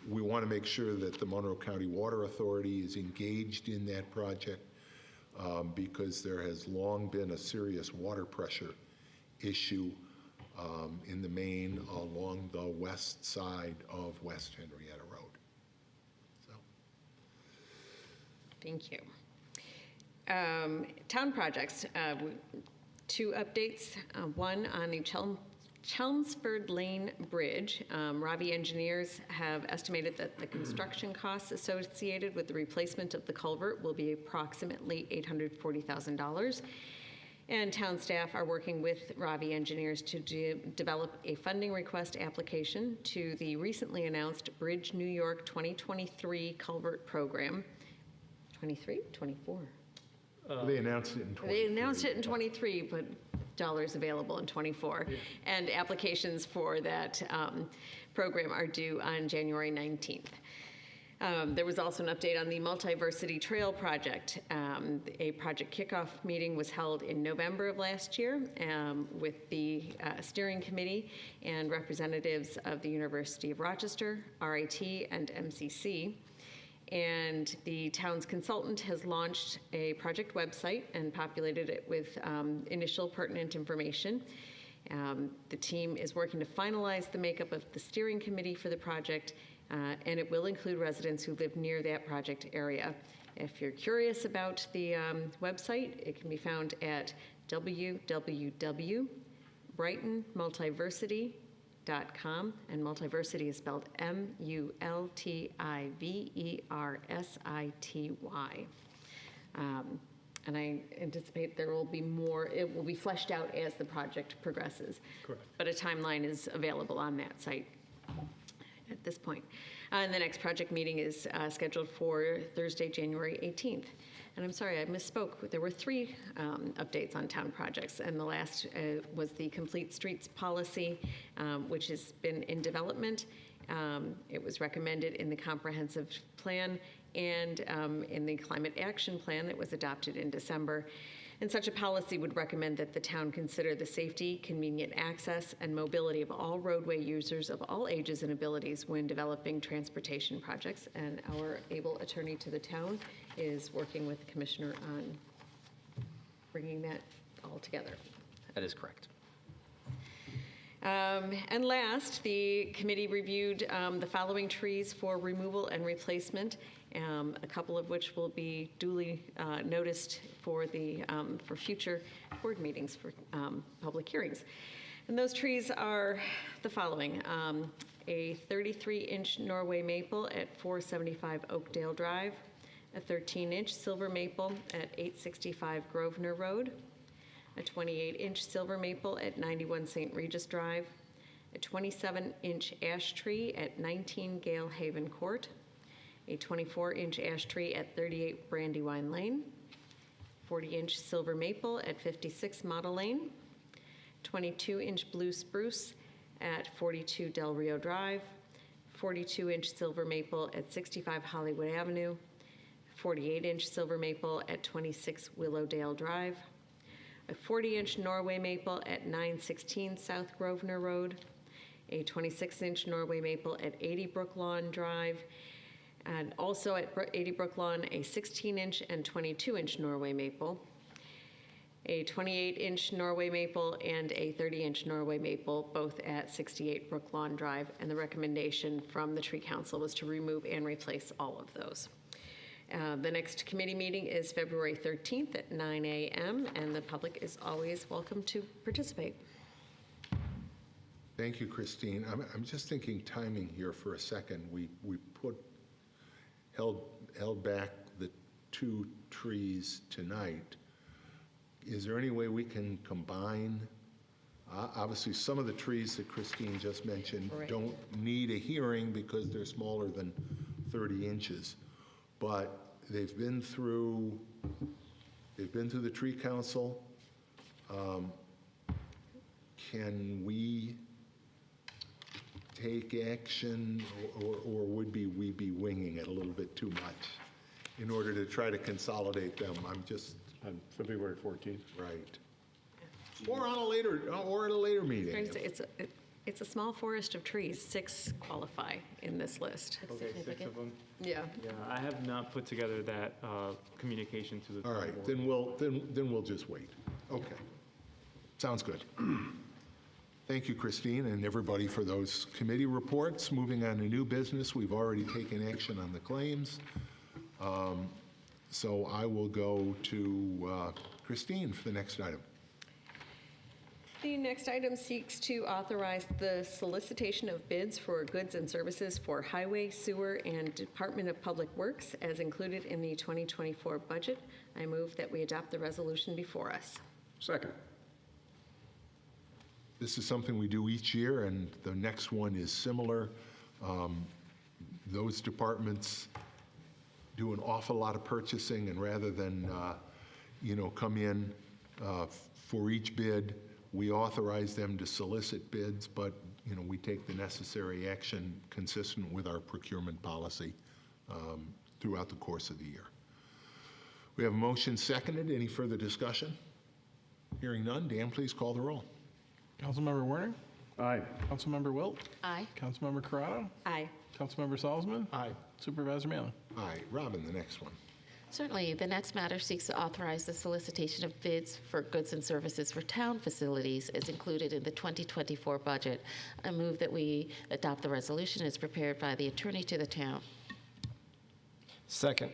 we want to make sure that the Monroe County Water Authority is engaged in that project because there has long been a serious water pressure issue in the main along the west side of West Henrietta Road. So. Thank you. Town projects, 2 updates. One on the Chelmsford Lane Bridge. Ravi Engineers have estimated that the construction costs associated with the replacement of the culvert will be approximately $840,000. And town staff are working with Ravi Engineers to develop a funding request application to the recently announced Bridge New York 2023 culvert program. 23? 24? They announced it in 23. They announced it in 23, but dollars available in 24. Yeah. And applications for that program are due on January 19th. There was also an update on the Multiversity Trail project. A project kickoff meeting was held in November of last year with the steering committee and representatives of the University of Rochester, RIT, and MCC. And the town's consultant has launched a project website and populated it with initial pertinent information. The team is working to finalize the makeup of the steering committee for the project, and it will include residents who live near that project area. If you're curious about the website, it can be found at www.brightonmultiversity.com, and multiversity is spelled MULTIVERSITY. And I anticipate there will be more, it will be fleshed out as the project progresses. Correct. But a timeline is available on that site at this point. And the next project meeting is scheduled for Thursday, January 18th. And I'm sorry, I misspoke. There were 3 updates on town projects, and the last was the Complete Streets policy, which has been in development. It was recommended in the comprehensive plan and in the climate action plan that was adopted in December. And such a policy would recommend that the town consider the safety, convenient access, and mobility of all roadway users of all ages and abilities when developing transportation projects. And our able attorney to the town is working with the commissioner on bringing that all together. That is correct. And last, the committee reviewed the following trees for removal and replacement, a couple of which will be duly noticed for future board meetings for public hearings. And those trees are the following: a 33-inch Norway maple at 475 Oakdale Drive, a 13-inch silver maple at 865 Grosvenor Road, a 28-inch silver maple at 91 St. Regis Drive, a 27-inch ash tree at 19 Gale Haven Court, a 24-inch ash tree at 38 Brandywine Lane, 40-inch silver maple at 56 Model Lane, 22-inch blue spruce at 42 Del Rio Drive, 42-inch silver maple at 65 Hollywood Avenue, 48-inch silver maple at 26 Willowdale Drive, a 40-inch Norway maple at 916 South Grosvenor Road, a 26-inch Norway maple at 80 Brooklawn Drive, and also at 80 Brooklawn, a 16-inch and 22-inch Norway maple, a 28-inch Norway maple, and a 30-inch Norway maple, both at 68 Brooklawn Drive. And the recommendation from the Tree Council was to remove and replace all of those. The next committee meeting is February 13th at 9 a.m., and the public is always welcome to participate. Thank you, Christine. I'm just thinking timing here for a second. We held back the 2 trees tonight. Is there any way we can combine Obviously, some of the trees that Christine just mentioned Right. don't need a hearing because they're smaller than 30 inches. But they've been through the tree council. Can we take action, or would we be winging it a little bit too much in order to try to consolidate them? I'm just, On February 14th. right. Or on a later meeting. It's a small forest of trees. 6 qualify in this list. Okay, 6 of them. Yeah. Yeah, I have not put together that communication to the. All town right, board. then we'll just wait. Okay. Sounds good. Thank you, Christine, and everybody for those committee reports. Moving on to new business, we've already taken action on the claims. So I will go to Christine for the next item. The next item seeks to authorize the solicitation of bids for goods and services for highway, sewer, and Department of Public Works as included in the 2024 budget. I move that we adopt the resolution before us. Second. This is something we do each year, and the next one is similar. Those departments do an awful lot of purchasing, and rather than, come in for each bid, we authorize them to solicit bids, but, we take the necessary action consistent with our procurement policy throughout the course of the year. We have a motion seconded. Any further discussion? Hearing none, Dan, please call the roll. Councilmember Werner? Aye. Councilmember Wilt? Aye. Councilmember Corrado? Aye. Councilmember Salzman? Aye. Supervisor Mailer? Aye. Robin, the next one. Certainly, the next matter seeks to authorize the solicitation of bids for goods and services for town facilities as included in the 2024 budget. I move that we adopt the resolution as prepared by the attorney to the town. Second.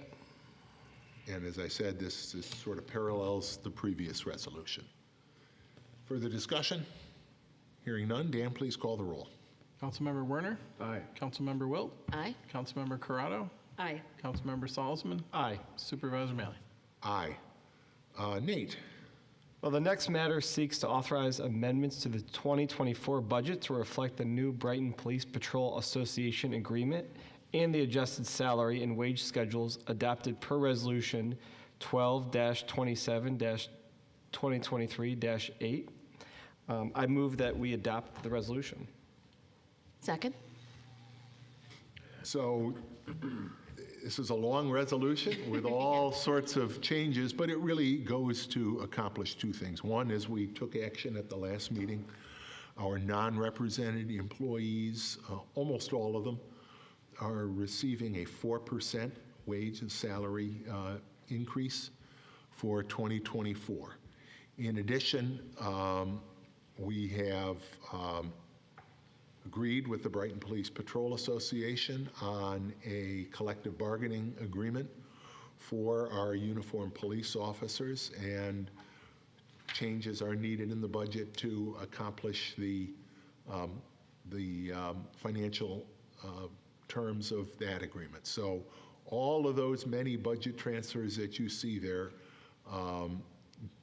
And as I said, this sort of parallels the previous resolution. Further discussion? Hearing none, Dan, please call the roll. Councilmember Werner? Aye. Councilmember Wilt? Aye. Councilmember Corrado? Aye. Councilmember Salzman? Aye. Supervisor Mailer? Aye. Nate? Well, the next matter seeks to authorize amendments to the 2024 budget to reflect the new Brighton Police Patrol Association agreement and the adjusted salary and wage schedules adopted per Resolution 12-27-2023-8. I move that we adopt the resolution. Second? So this is a long resolution with all sorts of changes, but it really goes to accomplish two things. One is we took action at the last meeting. Our non-represented employees, almost all of them, are receiving a 4% wage and salary increase for 2024. In addition, we have agreed with the Brighton Police Patrol Association on a collective bargaining agreement for our uniformed police officers, and changes are needed in the budget to accomplish the financial terms of that agreement. So all of those many budget transfers that you see there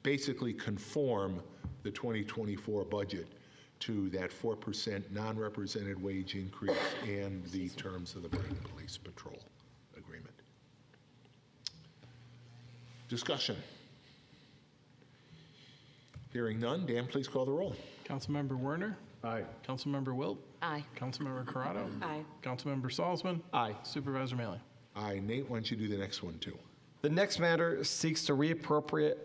basically conform the 2024 budget to that 4% non-represented wage increase and the terms of the Brighton Police Patrol agreement. Discussion. Hearing none, Dan, please call the roll. Councilmember Werner? Aye. Councilmember Wilt? Aye. Councilmember Corrado? Aye. Councilmember Salzman? Aye. Supervisor Mailer? Aye. Nate, why don't you do the next one, too? The next matter seeks to reappropriate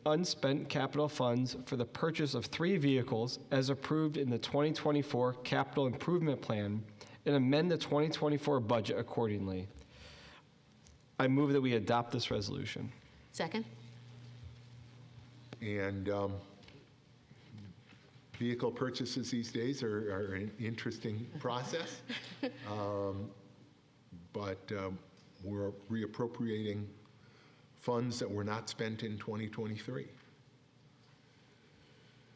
unspent capital funds for the purchase of 3 vehicles as approved in the 2024 Capital Improvement Plan and amend the 2024 budget accordingly. I move that we adopt this resolution. Second? And vehicle purchases these days are an interesting process. But we're reappropriating funds that were not spent in 2023.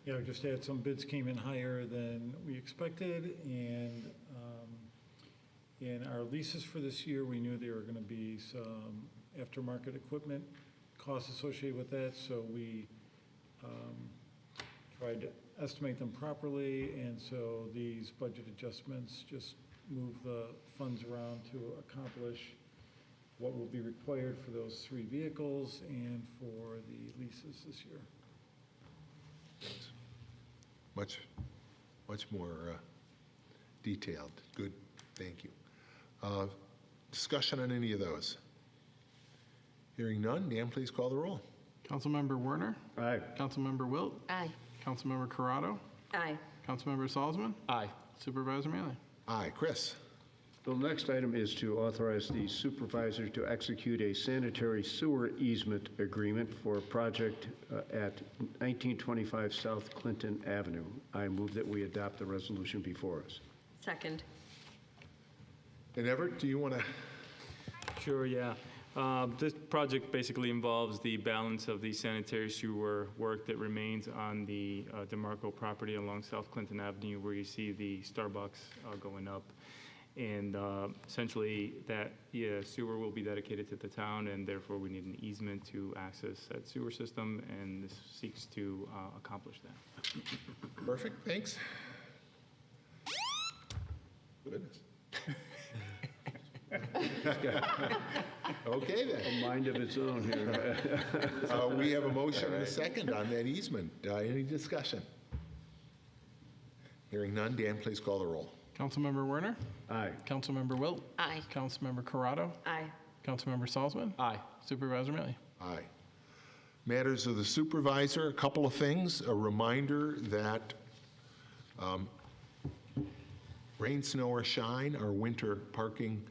Yeah, just to add, some bids came in higher than we expected, and in our leases for this year, we knew there were going to be some aftermarket equipment costs associated with that, so we tried to estimate them properly, and so these budget adjustments just move the funds around to accomplish what will be required for those 3 vehicles and for the leases this year. Much more detailed. Good, thank you. Discussion on any of those? Hearing none, Dan, please call the roll. Councilmember Werner? Aye. Councilmember Wilt? Aye. Councilmember Corrado? Aye. Councilmember Salzman? Aye. Supervisor Mealy? Aye. Chris? The next item is to authorize the supervisor to execute a sanitary sewer easement agreement for a project at 1925 South Clinton Avenue. I move that we adopt the resolution before us. Second. And Everett, do you want to? Sure, yeah. This project basically involves the balance of the sanitary sewer work that remains on the DeMarco property along South Clinton Avenue, where you see the Starbucks going up. And essentially, that sewer will be dedicated to the town, and therefore we need an easement to access that sewer system, and this seeks to accomplish that. Perfect, thanks. Goodness. Okay, then. A mind of its own here. We have a motion and a second on that easement. Any discussion? Hearing none, Dan, please call the roll. Councilmember Werner? Aye. Councilmember Wilt? Aye. Councilmember Corrado? Aye. Councilmember Salzman? Aye. Supervisor Mealy? Aye. Matters of the supervisor, a couple of things. A reminder that rain, snow, or shine, our winter parking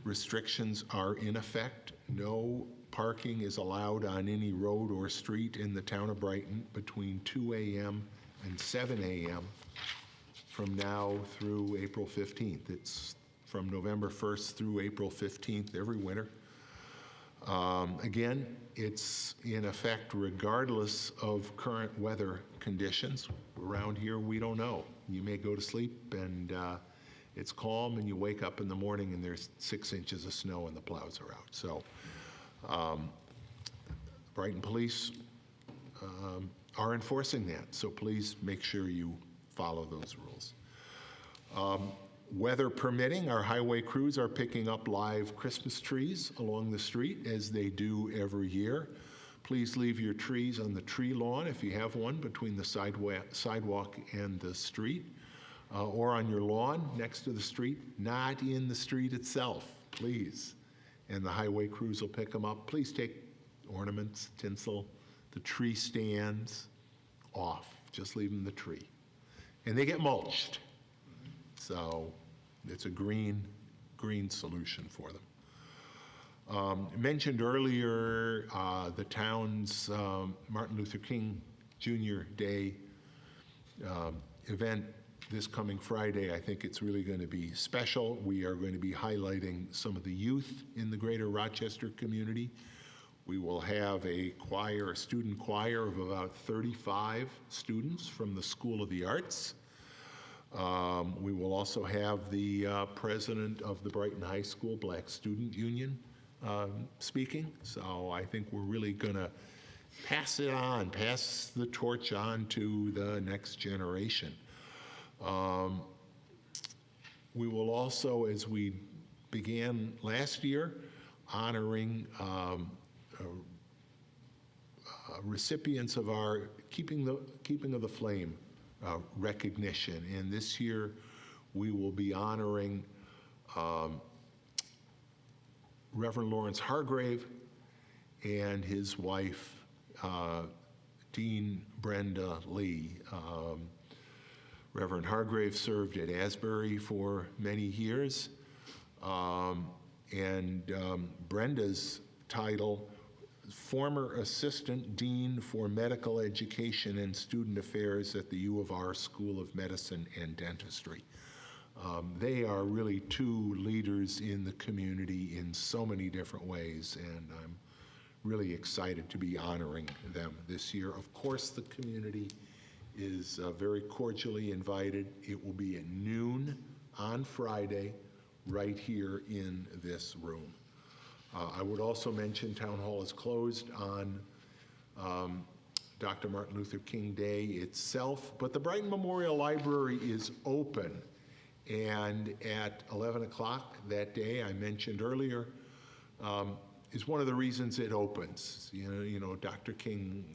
restrictions are in effect. No parking is allowed on any road or street in the town of Brighton between 2 a.m. and 7 a.m. from now through April 15th. It's from November 1st through April 15th every winter. Again, it's in effect regardless of current weather conditions. Around here, we don't know. You may go to sleep and it's calm, and you wake up in the morning and there's 6 inches of snow and the plows are out. So Brighton Police are enforcing that, so please make sure you follow those rules. Weather permitting, our highway crews are picking up live Christmas trees along the street, as they do every year. Please leave your trees on the tree lawn, if you have one, between the sidewalk and the street, or on your lawn next to the street, not in the street itself, please. And the highway crews will pick them up. Please take ornaments, tinsel, the tree stands off. Just leave them in the tree. And they get mulched. So it's a green solution for them. Mentioned earlier, the town's Martin Luther King Jr. Day event this coming Friday. I think it's really going to be special. We are going to be highlighting some of the youth in the greater Rochester community. We will have a student choir of about 35 students from the School of the Arts. We will also have the president of the Brighton High School Black Student Union speaking. So I think we're really going to pass the torch on to the next generation. We will also, as we began last year, honoring recipients of our Keeping of the Flame recognition. And this year we will be honoring Reverend Lawrence Hargrave and his wife, Dean Brenda Lee. Reverend Hargrave served at Asbury for many years, and Brenda's title, former Assistant Dean for Medical Education and Student Affairs at the U of R School of Medicine and Dentistry. They are really two leaders in the community in so many different ways, and I'm really excited to be honoring them this year. Of course, the community is very cordially invited. It will be at noon on Friday, right here in this room. I would also mention Town Hall is closed on Dr. Martin Luther King Day itself, but the Brighton Memorial Library is open. And at 11 o'clock that day, I mentioned earlier, is one of the reasons it opens. You know, Dr. King,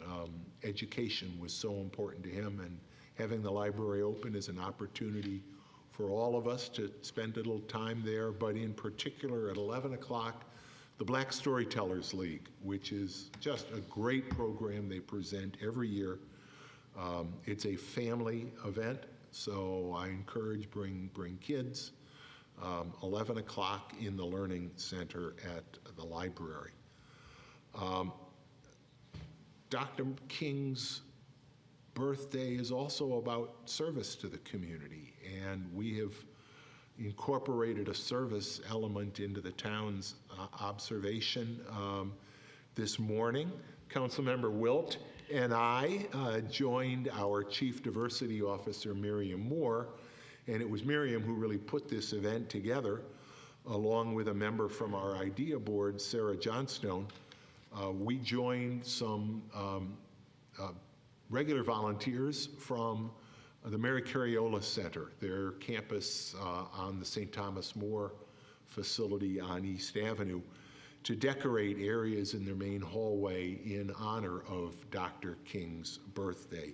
education was so important to him, and having the library open is an opportunity for all of us to spend a little time there, but in particular at 11 o'clock, the Black Storytellers League, which is just a great program they present every year. It's a family event, so I encourage bring kids. 11 o'clock in the Learning Center at the library. Dr. King's birthday is also about service to the community, and we have incorporated a service element into the town's observation. This morning, Councilmember Wilt and I joined our Chief Diversity Officer, Miriam Moore, and it was Miriam who really put this event together, along with a member from our idea board, Sarah Johnstone. We joined some regular volunteers from the Mary Cariola Center, their campus on the St. Thomas More facility on East Avenue, to decorate areas in their main hallway in honor of Dr. King's birthday.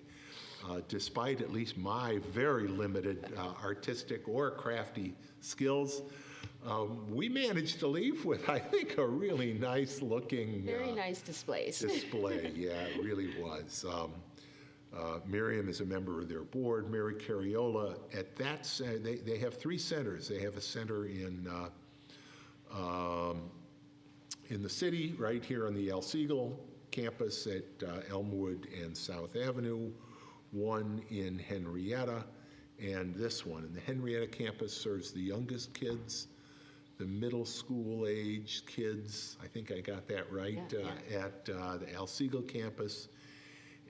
Despite at least my very limited artistic or crafty skills, we managed to leave with, I think, a really nice looking Very nice displays. display. Yeah, it really was. Miriam is a member of their board. Mary Cariola, at that they have 3 centers. They have a center in the city, right here on the El Siegel campus at Elmwood and South Avenue, one in Henrietta, and this one. And the Henrietta campus serves the youngest kids, the middle school age kids, I think I got that right, at the El Siegel campus,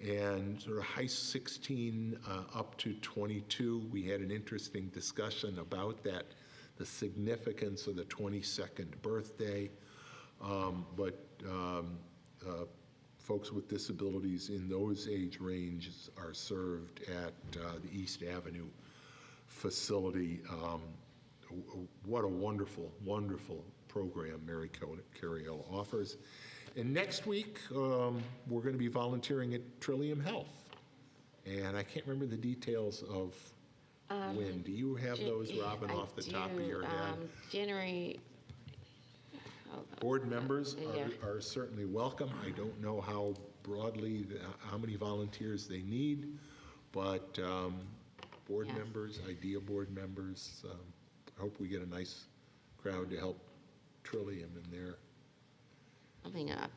and sort of high 16 up to 22. We had an interesting discussion about that, the significance of the 22nd birthday, but folks with disabilities in those age ranges are served at the East Avenue facility. What a wonderful, wonderful program Mary Cariola offers. And next week, we're going to be volunteering at Trillium Health. And I can't remember the details of when. Do you have those, Robin, off the top of your head? January. Board members are certainly welcome. I don't know how broadly, how many volunteers they need, but board members, idea board members, I hope we get a nice crowd to help Trillium in their Coming up.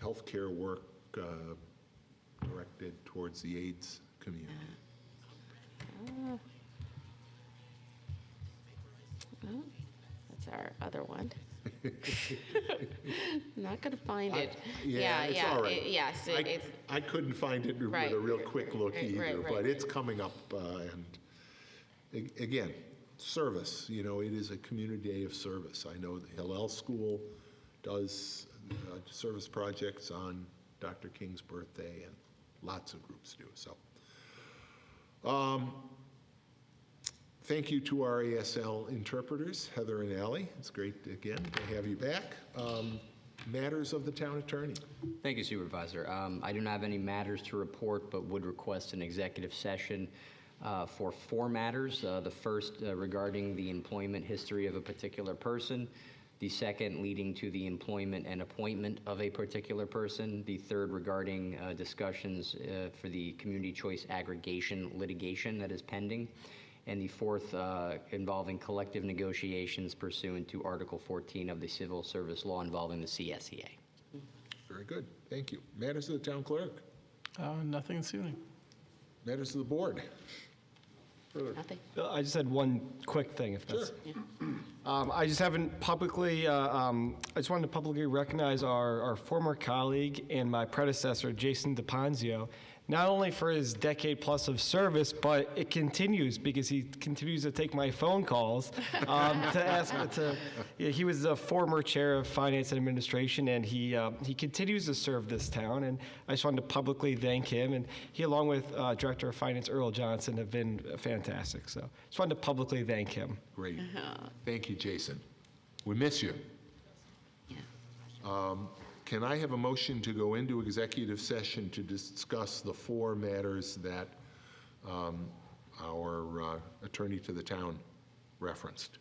healthcare work directed towards the AIDS community. Oh, that's our other one. Not going to find it. It's all right. Yes, it's I couldn't find it with Right. a real quick look Right, either, right. but it's coming up. And again, service, you know, it is a community day of service. I know the Hillel School does service projects on Dr. King's birthday, and lots of groups do. So, thank you to our ASL interpreters, Heather and Allie. It's great, again, to have you back. Matters of the town attorney. Thank you, Supervisor. I do not have any matters to report, but would request an executive session for 4 matters. The first regarding the employment history of a particular person. The second leading to the employment and appointment of a particular person. The third regarding discussions for the community choice aggregation litigation that is pending. And the fourth involving collective negotiations pursuant to Article 14 of the Civil Service Law involving the CSEA. Very good, thank you. Matters of the town clerk. Nothing suiting. Matters of the board. nothing. I just had one quick thing, if that's. I just haven't publicly, I just wanted to publicly recognize our former colleague and my predecessor, Jason DePonzio, not only for his decade plus of service, but it continues because he continues to take my phone calls to ask. He was the former chair of Finance and Administration, and he continues to serve this town. And I just wanted to publicly thank him. And he, along with Director of Finance Earl Johnson, have been fantastic. So just wanted to publicly thank him. Great. Thank you, Jason. We miss you. Yeah. Can I have a motion to go into executive session to discuss the 4 matters that our attorney to the town referenced?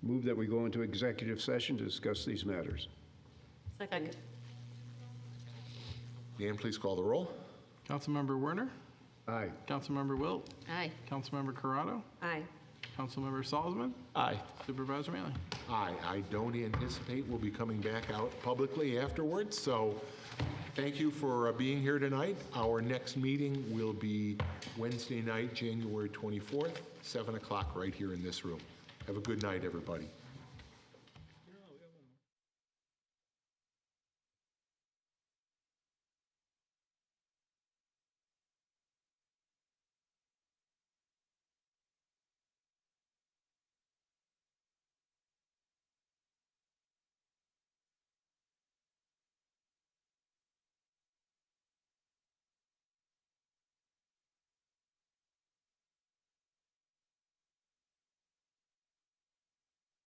Move that we go into executive session to discuss these matters. Second. Dan, please call the roll. Councilmember Werner, Aye. Councilmember Wilt, Aye. Councilmember Corrado, Aye. Councilmember Salzman, Aye. Supervisor Manley. Aye, I don't anticipate we'll be coming back out publicly afterwards, so thank you for being here tonight. Our next meeting will be Wednesday night, January 24th, 7 o'clock, right here in this room. Have a good night, everybody.